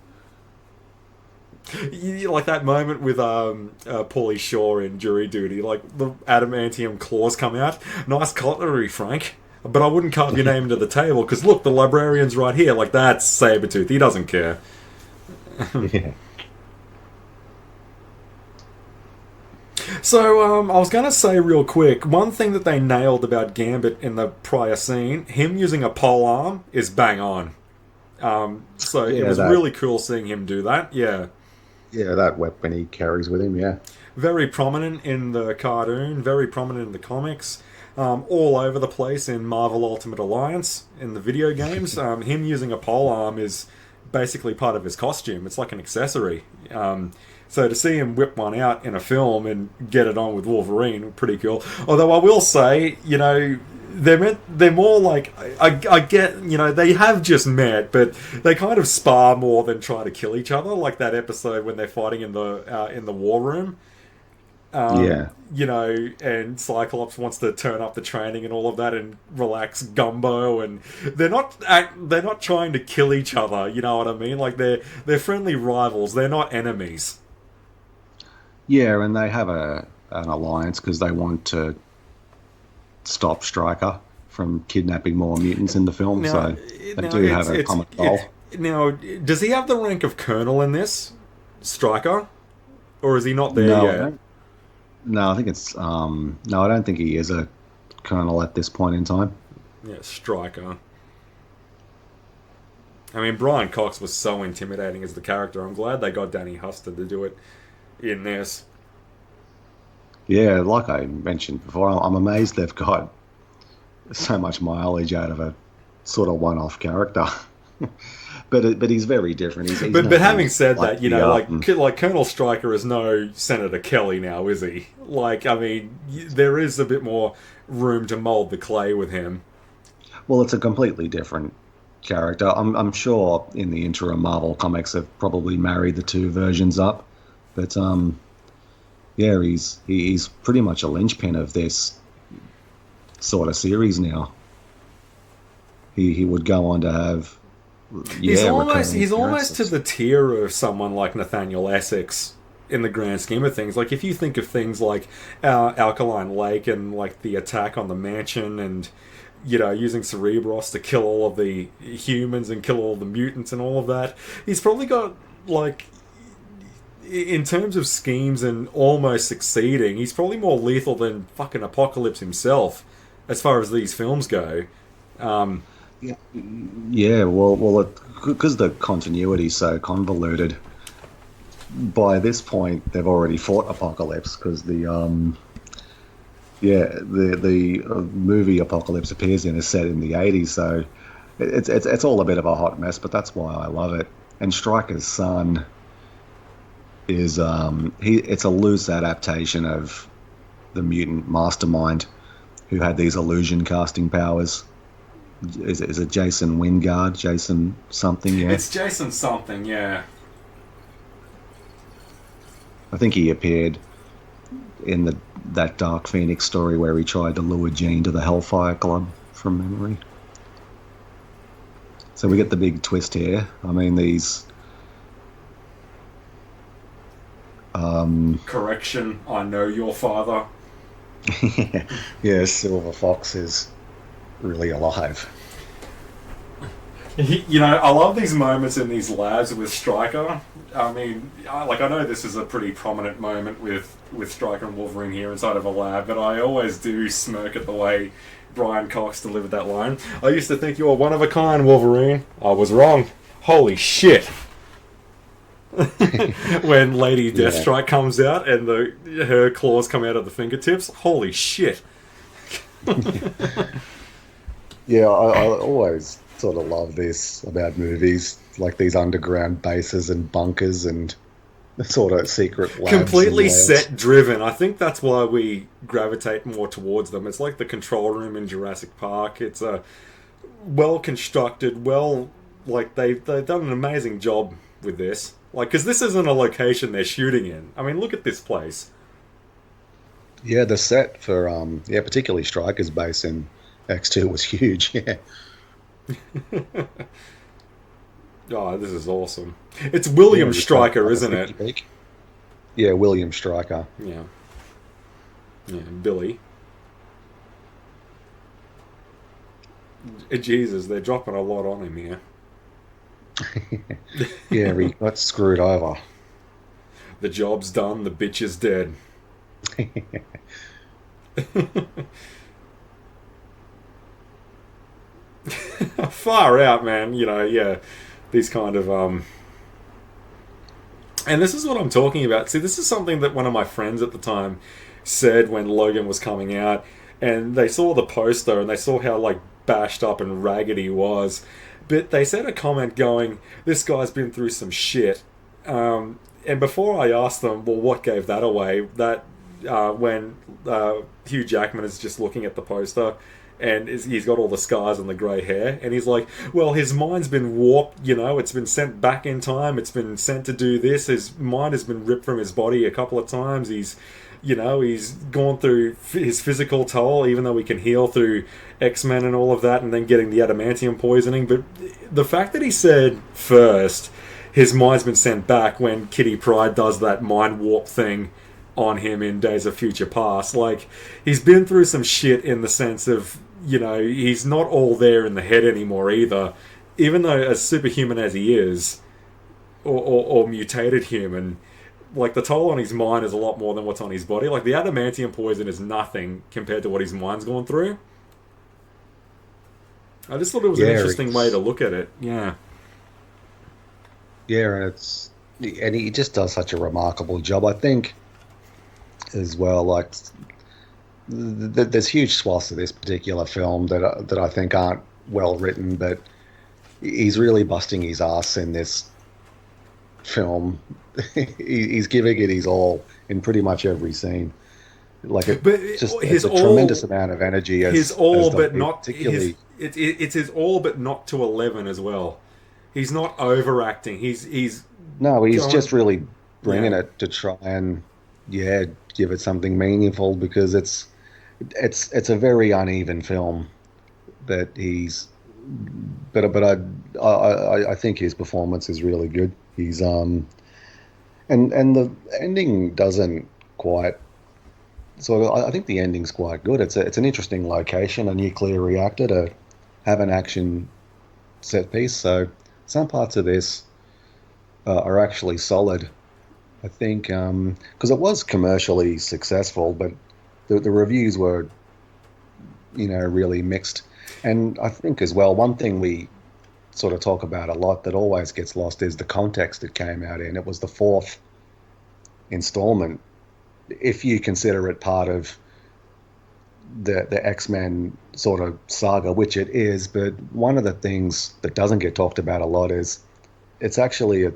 Like that moment with Paulie Shaw in Jury Duty, like the adamantium claws come out. Nice cutlery, Frank, but I wouldn't carve your name into the table, because look, the librarian's right here. Like, that's Sabertooth. He doesn't care. Yeah. So, I was going to say real quick, one thing that they nailed about Gambit in the prior scene, him using a pole arm, is bang on. It was really cool seeing him do that. Yeah. Yeah, that weapon he carries with him, yeah. Very prominent in the cartoon, very prominent in the comics, all over the place in Marvel Ultimate Alliance, in the video games. Him using a pole arm is basically part of his costume. It's like an accessory. So to see him whip one out in a film and get it on with Wolverine, pretty cool. Although I will say, they're more like I get, they have just met, but they kind of spar more than try to kill each other. Like that episode when they're fighting in the war room. Yeah. And Cyclops wants to turn up the training and all of that and relax Gumbo, and they're not trying to kill each other. You know what I mean? Like they're friendly rivals. They're not enemies. Yeah, and they have an alliance because they want to stop Stryker from kidnapping more mutants in the film. So they do have a common goal. Now, does he have the rank of Colonel in this, Stryker, or is he not there yet? No, I think it's no. I don't think he is a colonel at this point in time. Yeah, Stryker. I mean, Brian Cox was so intimidating as the character. I'm glad they got Danny Huston to do it in this. Yeah, like I mentioned before, I'm amazed they've got so much mileage out of a sort of one-off character. But he's very different. He's but having said that, like Colonel Stryker is no Senator Kelly now, is he? Like, I mean, there is a bit more room to mold the clay with him. Well, it's a completely different character. I'm sure in the interim Marvel Comics have probably married the two versions up, but yeah, he's pretty much a linchpin of this sort of series now. He would go on to have. He's almost to the tier of someone like Nathaniel Essex in the grand scheme of things. Like if you think of things like Alkaline Lake and like the attack on the mansion and using Cerebros to kill all of the humans and kill all the mutants and all of that, he's probably got like, in terms of schemes and almost succeeding, he's probably more lethal than fucking Apocalypse himself as far as these films go. Yeah, well, because the continuity's so convoluted. By this point, they've already fought Apocalypse because the movie Apocalypse appears in is set in the 80s, so it's all a bit of a hot mess. But that's why I love it. And Stryker's son is it's a loose adaptation of the mutant mastermind who had these illusion casting powers. Is it Jason Wingard? Jason something, yeah? It's Jason something, yeah. I think he appeared in that Dark Phoenix story where he tried to lure Jean to the Hellfire Club, from memory. So we get the big twist here. I mean, these... Correction, I know your father. Yeah, Silver Fox is really alive. I love these moments in these labs with Stryker. I mean, I know this is a pretty prominent moment with Stryker and Wolverine here inside of a lab, but I always do smirk at the way Brian Cox delivered that line. I used to think you were one of a kind, Wolverine. I was wrong. Holy shit. When Lady Deathstrike comes out and her claws come out of the fingertips. Holy shit. Yeah, I always sort of love this about movies, like these underground bases and bunkers and sort of secret labs. Completely set driven. I think that's why we gravitate more towards them. It's like the control room in Jurassic Park. It's a well constructed, they've done an amazing job with this. Like, because this isn't a location they're shooting in. I mean, look at this place. Yeah, the set for particularly Stryker's base in X2 was huge. Yeah. Oh, this is awesome. It's William Stryker, isn't it? Big. Yeah, William Stryker. Yeah. Yeah, Billy. Jesus, they're dropping a lot on him here. Yeah, he got screwed over. The job's done, the bitch is dead. Far out, man. These kind of and this is what I'm talking about. See, this is something that one of my friends at the time said when Logan was coming out, and they saw the poster and they saw how bashed up and ragged he was, but they said a comment going, this guy's been through some shit, and And before I asked them, well, what gave that away? That when Hugh Jackman is just looking at the poster, and he's got all the scars and the grey hair, and he's like, well, his mind's been warped, it's been sent back in time, it's been sent to do this, his mind has been ripped from his body a couple of times, he's gone through his physical toll, even though he can heal through X-Men and all of that, and then getting the adamantium poisoning. But the fact that he said first his mind's been sent back when Kitty Pryde does that mind warp thing on him in Days of Future Past, like, he's been through some shit in the sense of, he's not all there in the head anymore either. Even though as superhuman as he is, or mutated human, like, the toll on his mind is a lot more than what's on his body. Like, the adamantium poison is nothing compared to what his mind's gone through. I just thought it was an interesting way to look at it. Yeah. Yeah, and he just does such a remarkable job, I think, as well. Like, there's huge swaths of this particular film that I think aren't well written, but he's really busting his ass in this film. He's giving it his all in pretty much every scene. Like, it's a tremendous amount of energy. It's his all, but not to 11 as well. He's not overacting. He's just really bringing it to try and give it something meaningful, because it's a very uneven film that he's. But I think his performance is really good. He's and the ending doesn't quite. So I think the ending's quite good. It's an interesting location, a nuclear reactor, to have an action set piece. So some parts of this are actually solid, I think, because it was commercially successful, but the reviews were, really mixed. And I think as well, one thing we sort of talk about a lot that always gets lost is the context it came out in. It was the fourth installment, if you consider it part of the X-Men sort of saga, which it is. But one of the things that doesn't get talked about a lot is it's actually a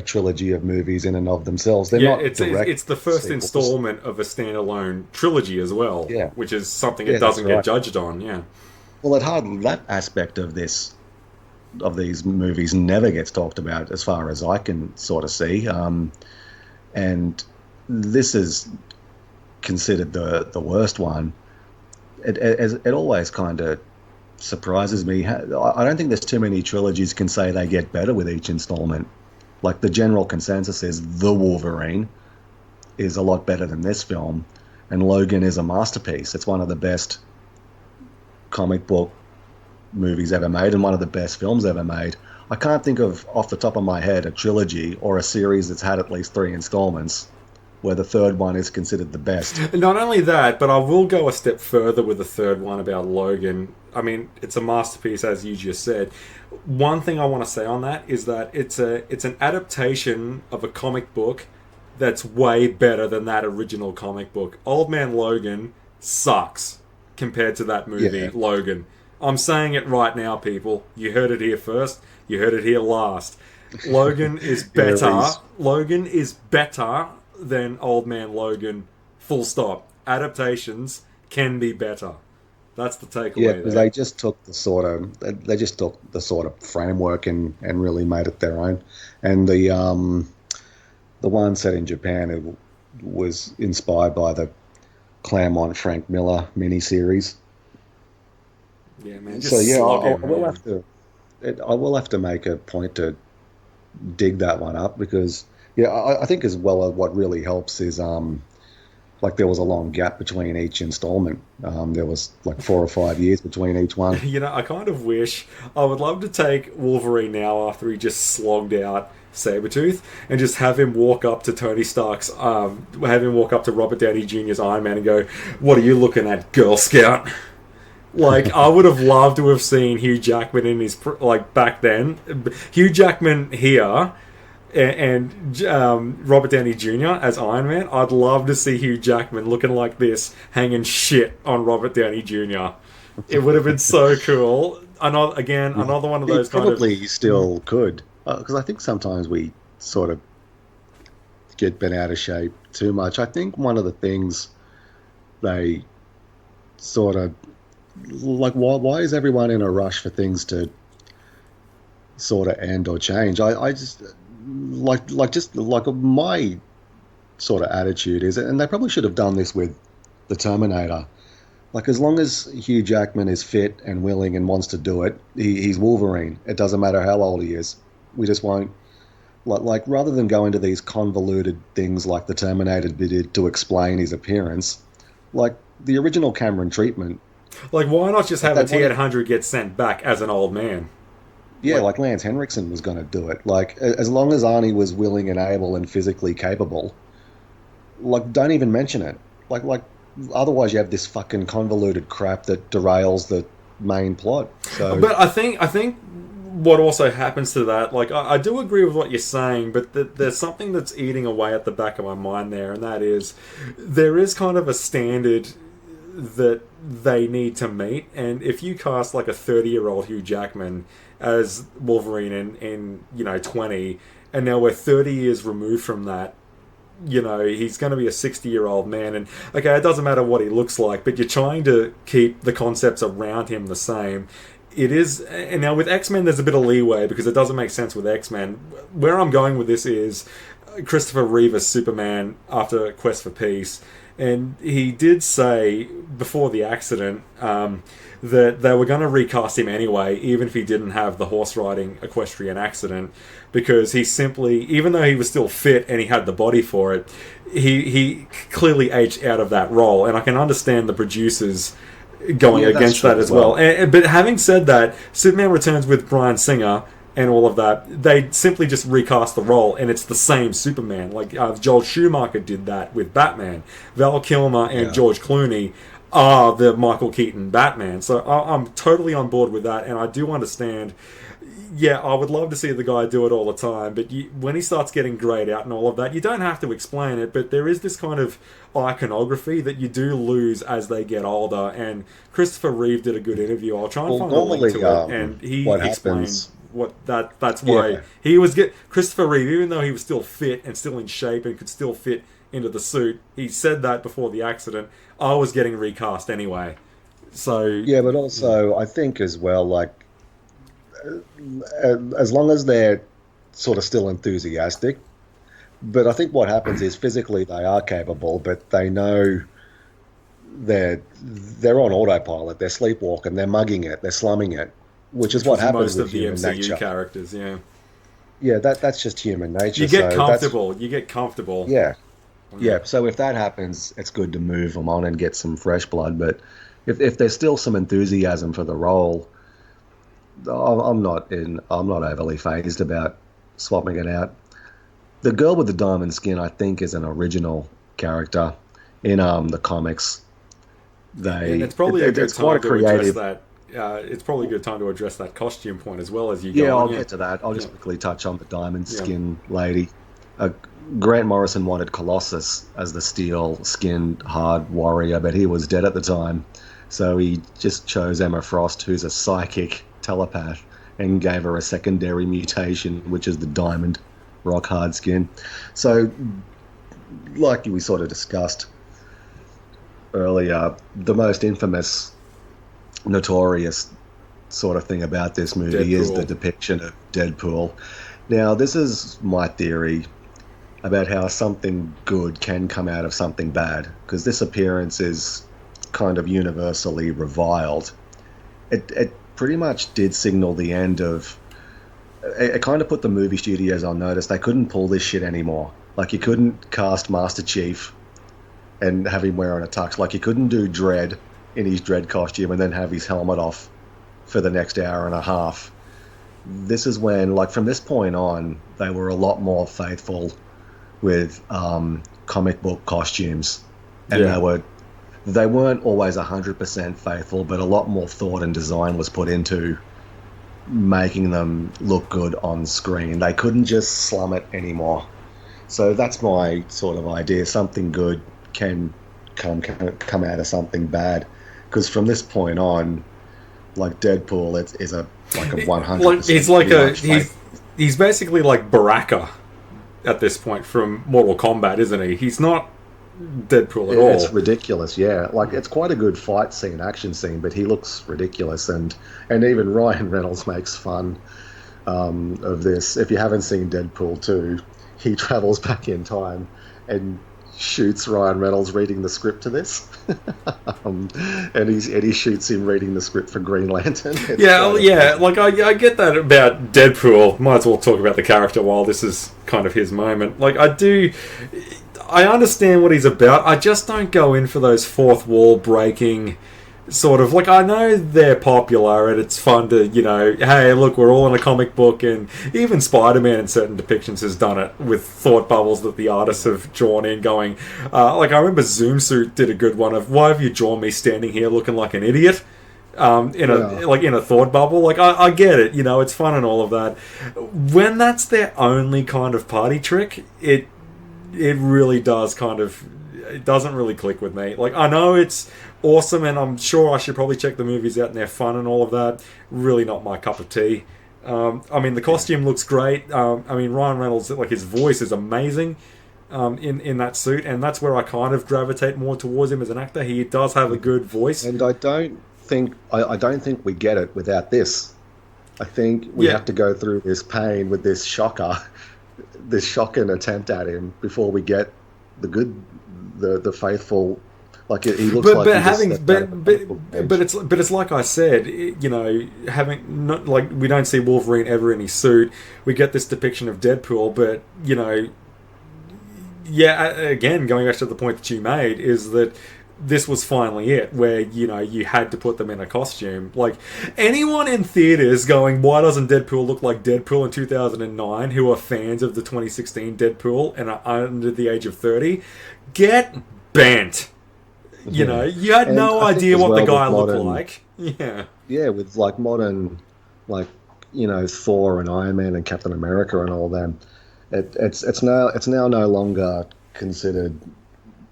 trilogy of movies in and of themselves. They're not direct. It's the first installment of a standalone trilogy as well, which is something it doesn't get judged on. Yeah. Well, that aspect of these movies never gets talked about, as far as I can sort of see. And this is considered the worst one. It always kind of surprises me. I don't think there's too many trilogies can say they get better with each installment. Like, the general consensus is The Wolverine is a lot better than this film, and Logan is a masterpiece. It's one of the best comic book movies ever made and one of the best films ever made. I can't think of, off the top of my head, a trilogy or a series that's had at least 3 installments where the third one is considered the best. Not only that, but I will go a step further with the third one about Logan. I mean, it's a masterpiece, as you just said. One thing I want to say on that is that it's an adaptation of a comic book that's way better than that original comic book. Old Man Logan sucks compared to that movie, Logan. I'm saying it right now, people. You heard it here first. You heard it here last. Logan is better. Logan is better than Old Man Logan. Full stop. Adaptations can be better. That's the takeaway. Yeah, because they just took the sort of framework and really made it their own. And the one set in Japan, it was inspired by the Claremont Frank Miller miniseries. Yeah, man. So yeah, I will have to make a point to dig that one up, because I think as well what really helps is like, there was a long gap between each installment. There was like 4 or 5 years between each one. I kind of wish, I would love to take Wolverine now after he just slogged out Sabertooth and just have him walk up to Tony Stark's, have him walk up to Robert Downey Jr.'s Iron Man and go, "What are you looking at, Girl Scout?" Like, I would have loved to have seen Hugh Jackman in his, back then. Hugh Jackman here and Robert Downey Jr. as Iron Man. I'd love to see Hugh Jackman looking like this, hanging shit on Robert Downey Jr. It would have been so cool. Another one of those probably still could. Because I think sometimes we sort of get bent out of shape too much. I think one of the things they sort of like, why is everyone in a rush for things to sort of end or change? I just like my sort of attitude is, and they probably should have done this with the Terminator. Like, as long as Hugh Jackman is fit and willing and wants to do it, he's Wolverine. It doesn't matter how old he is. We just won't, like rather than go into these convoluted things like the Terminator did to explain his appearance, like the original Cameron treatment. Like, why not just have a T-800 get sent back as an old man? Yeah, like Lance Henriksen was going to do it. Like, as long as Arnie was willing and able and physically capable, like, don't even mention it. Like, otherwise you have this fucking convoluted crap that derails the main plot. So, but I think what also happens to that, like, I do agree with what you're saying, but there's something that's eating away at the back of my mind there, and that is, there is kind of a standard that they need to meet, and if you cast like a 30-year-old Hugh Jackman as Wolverine in 20, and now we're 30 years removed from that, he's going to be a 60-year-old man, and okay, it doesn't matter what he looks like, but you're trying to keep the concepts around him the same. It is, and now with X-Men there's a bit of leeway because it doesn't make sense with X-Men. Where I'm going with this is Christopher Reeve as Superman after Quest for Peace, and he did say before the accident that they were going to recast him anyway, even if he didn't have the horse riding equestrian accident, because he simply, even though he was still fit and he had the body for it, he clearly aged out of that role, and I can understand the producers going against that as well. But having said that, Superman Returns with Bryan Singer and all of that, they simply just recast the role, and it's the same Superman. Like Joel Schumacher did that with Batman. Val Kilmer and George Clooney are the Michael Keaton Batman. So I'm totally on board with that, and I do understand. Yeah, I would love to see the guy do it all the time, but when he starts getting grayed out and all of that, you don't have to explain it, but there is this kind of iconography that you do lose as they get older, and Christopher Reeve did a good interview. I'll try and find a link to it, and he explained that's why he was Christopher Reeve, even though he was still fit and still in shape and could still fit into the suit, he said that before the accident, I was getting recast anyway. So yeah, but also I think as well, like, as long as they're sort of still enthusiastic, but I think what happens is physically they are capable, but they know they're on autopilot, they're sleepwalking, they're mugging it, they're slumming it, which is what happens with human nature. Characters, yeah, that's just human nature. You get comfortable. Yeah. So if that happens, it's good to move them on and get some fresh blood. But if there's still some enthusiasm for the role, I'm not overly phased about swapping it out. The girl with the diamond skin, I think, is an original character in the comics. It's probably a good time to address that. It's probably a good time to address that costume point as well as you go. Yeah, I'll get to that. I'll just quickly touch on the diamond skin lady. Grant Morrison wanted Colossus as the steel-skinned hard warrior, but he was dead at the time, so he just chose Emma Frost, who's a psychic telepath, and gave her a secondary mutation, which is the diamond rock hard skin. So, like we sort of discussed earlier, the most infamous, notorious sort of thing about this movie is the depiction of Deadpool. Now, this is my theory about how something good can come out of something bad, because this appearance is kind of universally reviled. It pretty much did signal the end of... It kind of put the movie studios on notice. They couldn't pull this shit anymore. Like, you couldn't cast Master Chief and have him wearing a tux. Like, you couldn't do Dredd in his Dredd costume and then have his helmet off for the next hour and a half. This is when, like, from this point on, they were a lot more faithful with comic book costumes, and they weren't always 100% faithful, but a lot more thought and design was put into making them look good on screen. They couldn't just slum it anymore. So that's my sort of idea. Something good can come out of something bad, because from this point on, like, Deadpool is a 100%. He's basically like Baraka at this point from Mortal Kombat, isn't he? He's not Deadpool at all. It's ridiculous, yeah. Like, it's quite a good fight scene, action scene, but he looks ridiculous, and even Ryan Reynolds makes fun of this. If you haven't seen Deadpool 2, he travels back in time and shoots Ryan Reynolds reading the script to this, and he shoots him reading the script for Green Lantern. Like I get that about Deadpool. Might as well talk about the character while this is kind of his moment. Like, I understand what he's about. I just don't go in for those fourth wall breaking sort of, like, I know they're popular and it's fun to, hey, look, we're all in a comic book, and even Spider-Man in certain depictions has done it with thought bubbles that the artists have drawn in, going, like, I remember Zoom Suit did a good one of, why have you drawn me standing here looking like an idiot? In a thought bubble. Like, I get it, it's fun and all of that. When that's their only kind of party trick, it really does it doesn't really click with me. Like, I know it's awesome, and I'm sure I should probably check the movies out and they're fun and all of that. Really not my cup of tea. I mean, the costume looks great. I mean, Ryan Reynolds, like, his voice is amazing in that suit, and that's where I kind of gravitate more towards him as an actor. He does have a good voice. And I don't think we get it without this. I think we have to go through this pain with this shocking attempt at him before we get the faithful. Like, he looks but it's like I said, having not, like, we don't see Wolverine ever in his suit. We get this depiction of Deadpool, but again, going back to the point that you made, is that this was finally it, where you had to put them in a costume. Like, anyone in theaters going, why doesn't Deadpool look like Deadpool in 2009, who are fans of the 2016 Deadpool and are under the age of 30, get bent. You had no idea what the guy looked like. Yeah, with, like, modern, like, Thor and Iron Man and Captain America and all them. It's now no longer considered,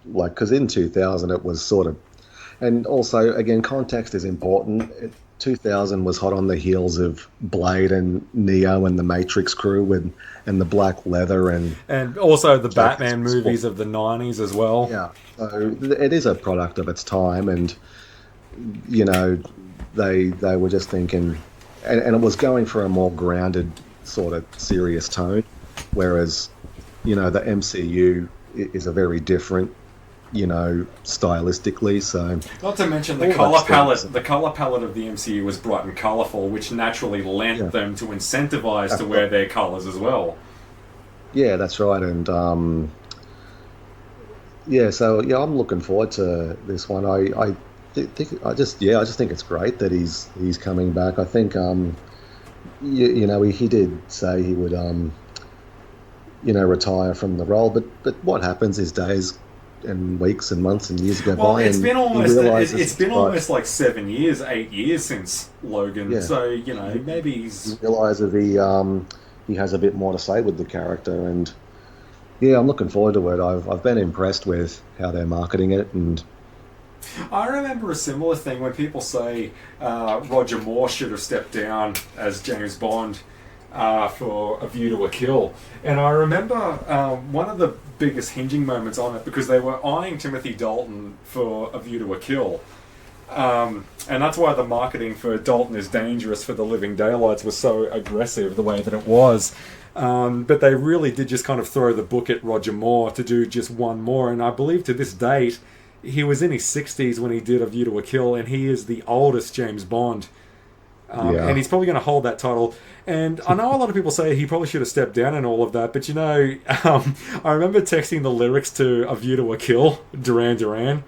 like, because in 2000 it was sort of, and also, again, context is important. 2000 was hot on the heels of Blade and Neo and the Matrix crew and the black leather and also the Batman movies of the 90s as well. Yeah, so it is a product of its time, and they were just thinking, and it was going for a more grounded sort of serious tone, whereas the MCU is a very different, stylistically. So, not to mention the color palette. The color palette of the MCU was bright and colorful, which naturally lent them to incentivize to wear their colors as well. Yeah, that's right. And I'm looking forward to this one. I just think it's great that he's coming back. I think he did say he would retire from the role, but what happens is days and weeks and months and years go by. It's been almost like 7 years, 8 years since Logan. Yeah. So maybe he realizes he has a bit more to say with the character, and I'm looking forward to it. I've been impressed with how they're marketing it, and I remember a similar thing when people say Roger Moore should have stepped down as James Bond for A View to a Kill. And I remember one of the biggest hinging moments on it, because they were eyeing Timothy Dalton for A View to a Kill. And that's why the marketing for Dalton is Dangerous for the Living Daylights was so aggressive the way that it was. But they really did just kind of throw the book at Roger Moore to do just one more. And I believe to this date, he was in his 60s when he did A View to a Kill, and he is the oldest James Bond. And he's probably going to hold that title. And I know a lot of people say he probably should have stepped down and all of that, but I remember texting the lyrics to A View to a Kill, Duran Duran,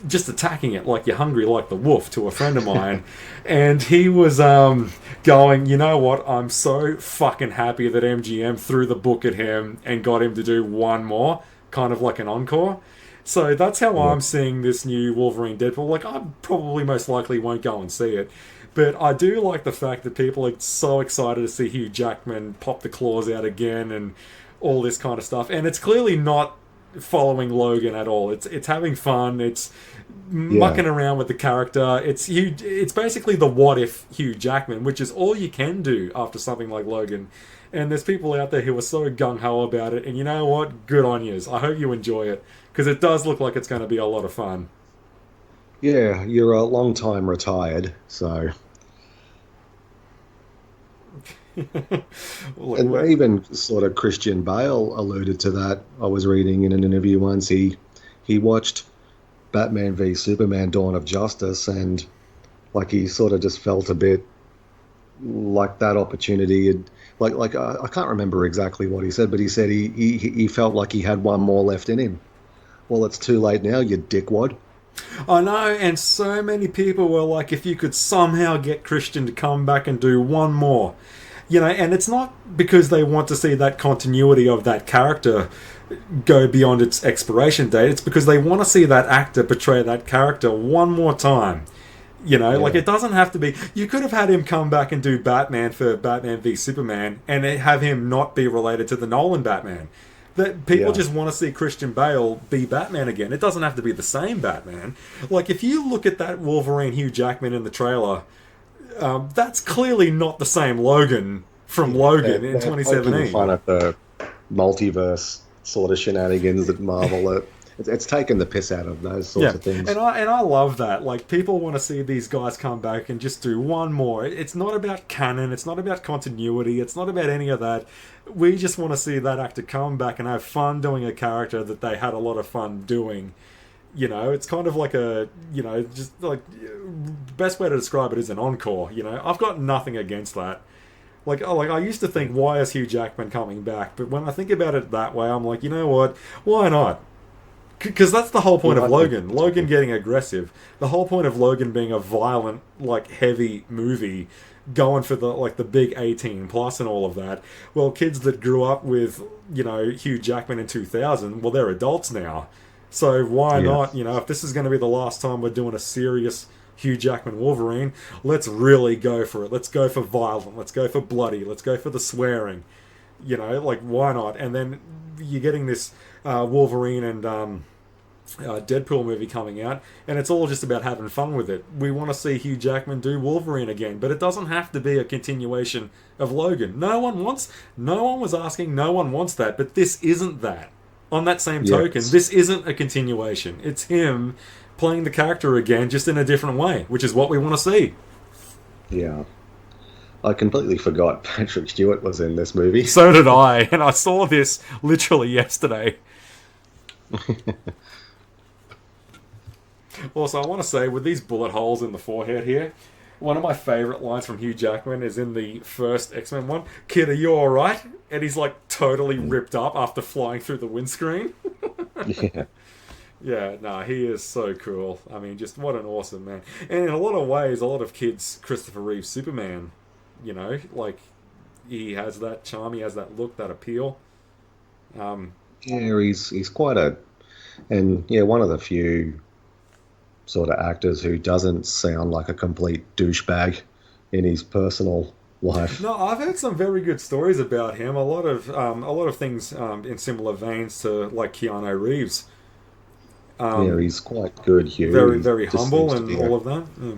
just attacking it like you're hungry like the wolf to a friend of mine. And he was going, you know what, I'm so fucking happy that MGM threw the book at him and got him to do one more, kind of like an encore. So that's how I'm seeing this new Wolverine Deadpool. Like, I probably most likely won't go and see it. But I do like the fact that people are so excited to see Hugh Jackman pop the claws out again and all this kind of stuff. And it's clearly not following Logan at all. It's having fun. It's mucking around with the character. It's basically the what if Hugh Jackman, which is all you can do after something like Logan. And there's people out there who are so gung-ho about it, and you know what? Good on yous. I hope you enjoy it, because it does look like it's going to be a lot of fun. Yeah, you're a long time retired, so Look, and even sort of Christian Bale alluded to that. I was reading in an interview once he watched Batman v Superman: Dawn of Justice, and like he sort of just felt a bit like that opportunity had, I can't remember exactly what he said, but he said he felt like he had one more left in him. Well, it's too late now, you dickwad. I know, and so many people were like, if you could somehow get Christian to come back and do one more. And it's not because they want to see that continuity of that character go beyond its expiration date. It's because they want to see that actor portray that character one more time. Like Yeah, it doesn't have to be. You could have had him come back and do Batman for Batman v Superman, and have him not be related to the Nolan Batman. That people yeah, just want to see Christian Bale be Batman again. It doesn't have to be the same Batman. Like if you look at that Wolverine Hugh Jackman in the trailer, that's clearly not the same Logan from yeah. Logan in They're poking 2017. fun at the multiverse sort of shenanigans that Marvel are. It's taken the piss out of those sorts Yeah, of things. and I love that. Like people want to see these guys come back and just do one more. It's not about canon. It's not about continuity. It's not about any of that. We just want to see that actor come back and have fun doing a character that they had a lot of fun doing. It's kind of like just like best way to describe it is an encore. I've got nothing against that. Like I used to think, why is Hugh Jackman coming back? But when I think about it that way, I'm like, you know what? Why not? Because that's the whole point Yeah, of I think Logan. it's Logan good. getting aggressive. The whole point of Logan being a violent, like heavy movie, going for the big 18 plus and all of that. Well, kids that grew up with Hugh Jackman in 2000, well, they're adults now. So why Yeah, not? If this is going to be the last time we're doing a serious Hugh Jackman Wolverine, let's really go for it. Let's go for violent. Let's go for bloody. Let's go for the swearing. Like why not? And then you're getting this Wolverine and Deadpool movie coming out, and it's all just about having fun with it. We want to see Hugh Jackman do Wolverine again, but it doesn't have to be a continuation of Logan. No one was asking, no one wants that, but this isn't that. On that same token, yes, this isn't a continuation. It's him playing the character again, just in a different way, which is what we want to see. yeah. I completely forgot Patrick Stewart was in this movie. So did I, and I saw this literally yesterday. Also, I want to say, with these bullet holes in the forehead here, one of my favourite lines from Hugh Jackman is in the first X-Men one. Kid, are you alright? And he's like totally ripped up after flying through the windscreen. Yeah, Yeah, nah, he is so cool. I mean, just what an awesome man. And in a lot of ways, a lot of kids, Christopher Reeve Superman, like he has that charm, he has that look, that appeal. Um, yeah. He's quite a and yeah, one of the few sort of actors who doesn't sound like a complete douchebag in his personal life. no, I've heard some very good stories about him. A lot of things in similar veins to like Keanu Reeves. Yeah, Um, he's quite good, Hugh. very He very just humble seems to and be all of that. Yeah.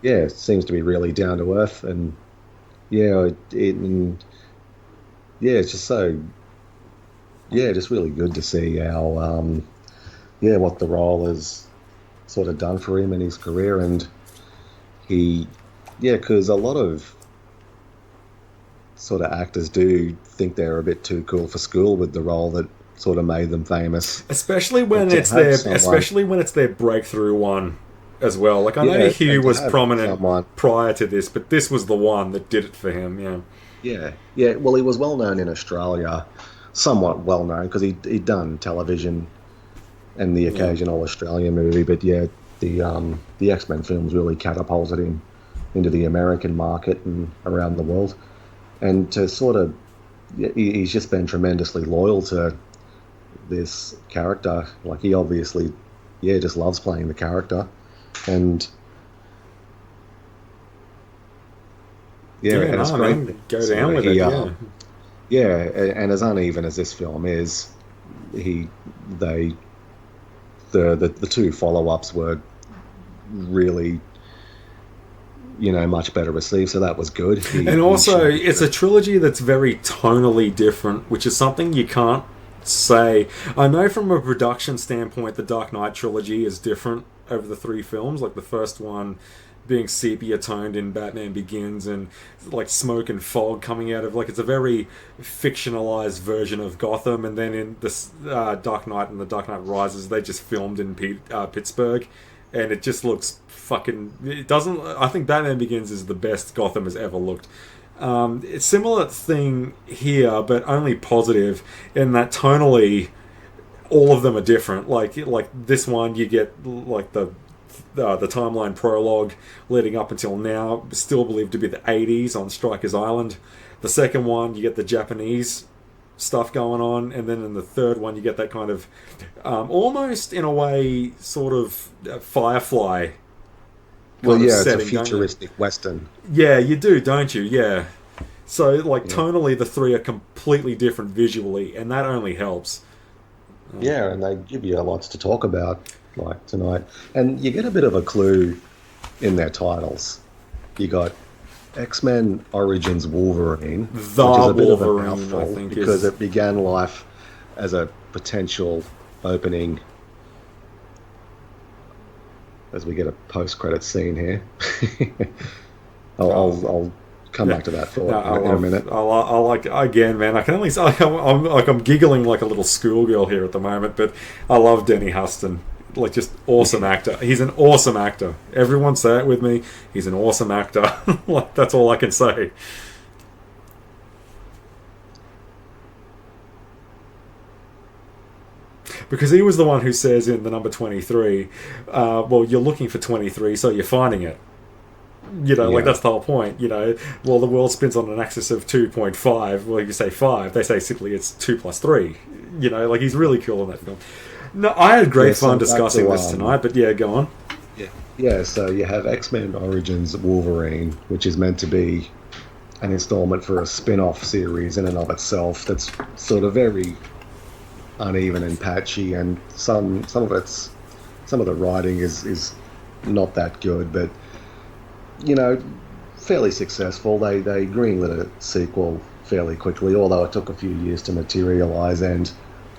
yeah, seems to be really down to earth, and yeah, and yeah, it's just so yeah, just really good to see how yeah what the role has sort of done for him in his career, and he yeah, because a lot of sort of actors do think they're a bit too cool for school with the role that sort of made them famous, Especially but when to it's have their someone breakthrough one as well. Like I know yeah, Hugh and to was have prominent someone prior to this, but this was the one that did it for him. Yeah. yeah, yeah. Well, he was well known in Australia, somewhat well known because he'd done television and the Yeah. occasional Australian movie. But yeah, the X-Men films really catapulted him into the American market and around the world. And to sort of he's just been tremendously loyal to this character. Like he obviously yeah just loves playing the character, and yeah, Yeah, and it's no, great that man, go sort down of with it. Yeah. yeah, and as uneven as this film is, he they the two follow-ups were really much better received, so that was good. And also, it's a trilogy that's very tonally different, which is something you can't say. I know from a production standpoint, the Dark Knight trilogy is different over the three films. Like the first one being sepia toned in Batman Begins, and like smoke and fog coming out of, like, it's a very fictionalized version of Gotham. And then in this Dark Knight and the Dark Knight Rises, they just filmed in Pittsburgh, and it just looks fucking. It doesn't. I think Batman Begins is the best Gotham has ever looked. It's a similar thing here, but only positive in that tonally, all of them are different. Like this one, you get like the timeline prologue leading up until now, still believed to be the 80s on Strikers Island. The second one, you get the Japanese stuff going on, and then in the third one, you get that kind of almost in a way sort of Firefly. Well, yeah, setting, it's a futuristic Western. Yeah, you do, don't you? Yeah. So, like, tonally, the three are completely different visually, and that only helps. Yeah, and they give you lots to talk about, like, tonight. And you get a bit of a clue in their titles. You got X-Men Origins Wolverine, which is a bit of a mouthful, I think, because it began life as a potential opening. As we get a post-credit scene here, I'll come back to that thought in a minute. I like, again, man. I can only say I'm giggling like a little schoolgirl here at the moment, but I love Denny Huston. Like, just awesome actor. He's an awesome actor. Everyone say it with me. He's an awesome actor. Like, that's all I can say. Because he was the one who says in the number 23, well, you're looking for 23, so you're finding it. Like, that's the whole point. Well, the world spins on an axis of 2.5. Well, you say 5, they say simply it's 2 plus 3. Like, he's really cool in that film. No, I had great fun discussing this tonight, but yeah, go on. Yeah, so you have X-Men Origins Wolverine, which is meant to be an installment for a spin-off series in and of itself that's sort of very uneven and patchy, and some of the writing is not that good, but fairly successful. They greenlit a sequel fairly quickly, although it took a few years to materialize. And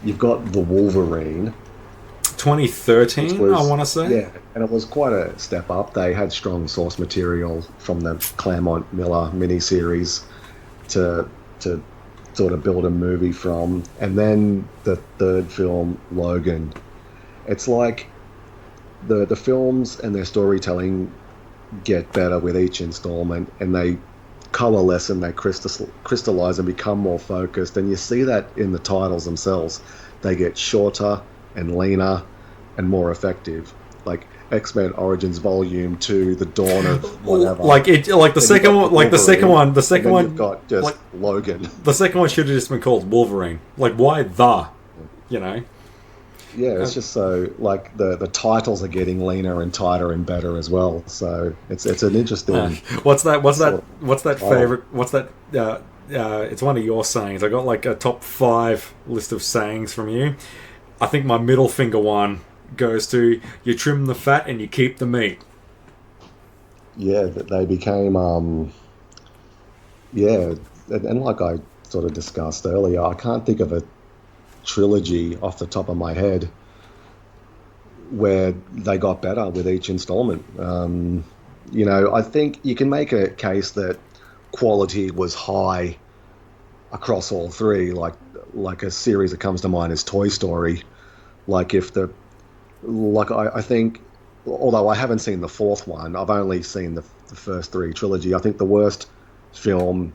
you've got the Wolverine, 2013, I want to say. Yeah, and it was quite a step up. They had strong source material from the Claremont Miller miniseries to sort of build a movie from. And then the third film, Logan, it's like the films and their storytelling get better with each installment, and they coalesce and they crystallize and become more focused. And you see that in the titles themselves. They get shorter and leaner and more effective. Like X-Men Origins Volume 2, The Dawn of whatever. The second one. You've got just Logan. The second one should have just been called Wolverine. Like, why the? Yeah, it's just so, like, the titles are getting leaner and tighter and better as well. So it's an interesting. What's that favorite? What's that? It's one of your sayings. I got like a top 5 list of sayings from you. I think my middle finger one goes to: you trim the fat and you keep the meat. Yeah, they became and like I sort of discussed earlier, I can't think of a trilogy off the top of my head where they got better with each installment. I think you can make a case that quality was high across all three. Like a series that comes to mind is Toy Story. I think, although I haven't seen the fourth one, I've only seen the first three trilogy. I think the worst film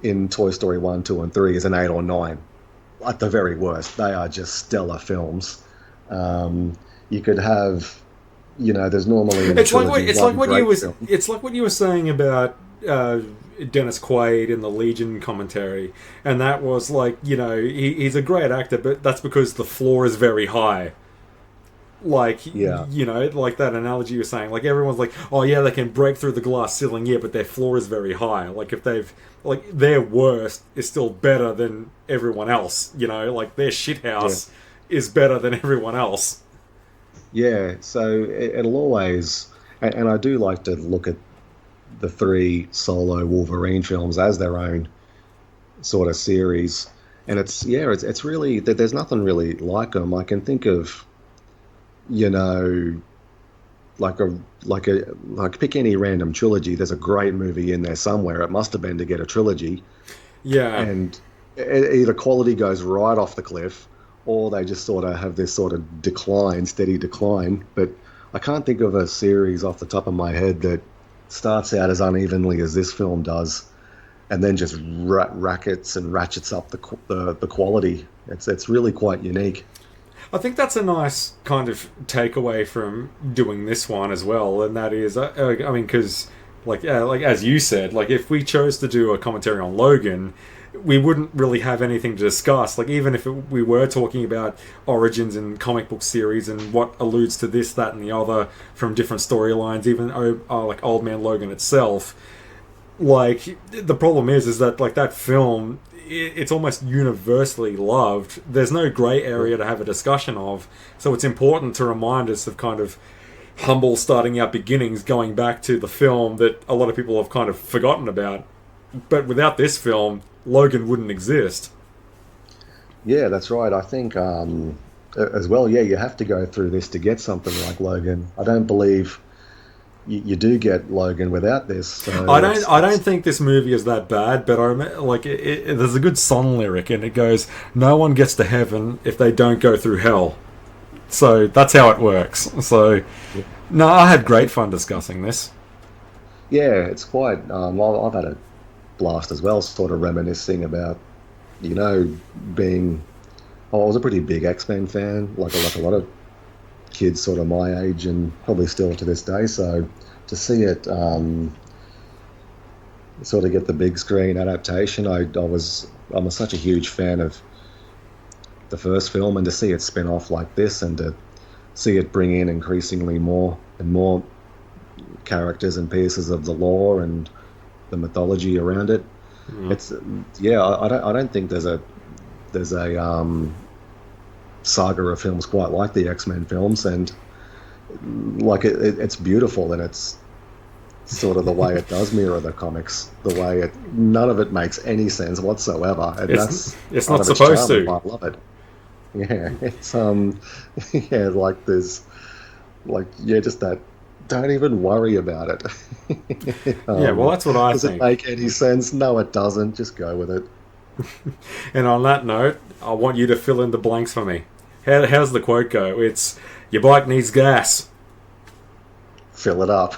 in Toy Story 1, 2, and 3 is an 8 or 9. At the very worst, they are just stellar films. You could have, there's normally it's like what you were saying about Dennis Quaid in the Legion commentary, and that was like, he's a great actor, but that's because the floor is very high. Like, like that analogy you were saying, like everyone's like, oh yeah, they can break through the glass ceiling, yeah, but their floor is very high. Like if their worst is still better than everyone else, like their shithouse is better than everyone else. Yeah, so it'll always, and I do like to look at the three solo Wolverine films as their own sort of series. And it's really, there's nothing really like them. I can think of, you know, like a like pick any random trilogy. There's a great movie in there somewhere. It must have been to get a trilogy, Yeah. and either quality goes right off the cliff, or they just sort of have this sort of decline, steady decline. But I can't think of a series off the top of my head that starts out as unevenly as this film does, and then just rackets and ratchets up the quality. It's really quite unique. I think that's a nice kind of takeaway from doing this one as well, and that is, I mean, because like as you said, like if we chose to do a commentary on Logan, we wouldn't really have anything to discuss. Like even if we were talking about origins in comic book series and what alludes to this, that, and the other from different storylines, even like Old Man Logan itself. Like the problem is that like that film, it's almost universally loved. There's no grey area to have a discussion of, so it's important to remind us of kind of humble starting out beginnings, going back to the film that a lot of people have kind of forgotten about. But without this film, Logan wouldn't exist. Yeah, that's right. I think as well, yeah, you have to go through this to get something like Logan. I don't believe you do get Logan without this. So I don't think this movie is that bad, but I remember, like there's a good song lyric, and it goes, "No one gets to heaven if they don't go through hell." So that's how it works. So no, I had great fun discussing this. yeah, it's quite. I've had a blast as well, sort of reminiscing about, you know, being. I was a pretty big X-Men fan, like a lot of kids sort of my age, and probably still to this day. So to see it sort of get the big screen adaptation, I'm such a huge fan of the first film, and to see it spin off like this, and to see it bring in increasingly more and more characters and pieces of the lore and the mythology around it. It's I don't think there's a saga of films quite like the X-Men films, and like it's beautiful, and it's sort of the way it does mirror the comics, the way none of it makes any sense whatsoever, and it's not supposed to. I love it. Yeah, it's yeah, like there's just that. Don't even worry about it. Yeah, well, that's what I does think. Does it make any sense? No, it doesn't. Just go with it. And on that note, I want you to fill in the blanks for me. How's the quote go? It's, your bike needs gas. Fill it up.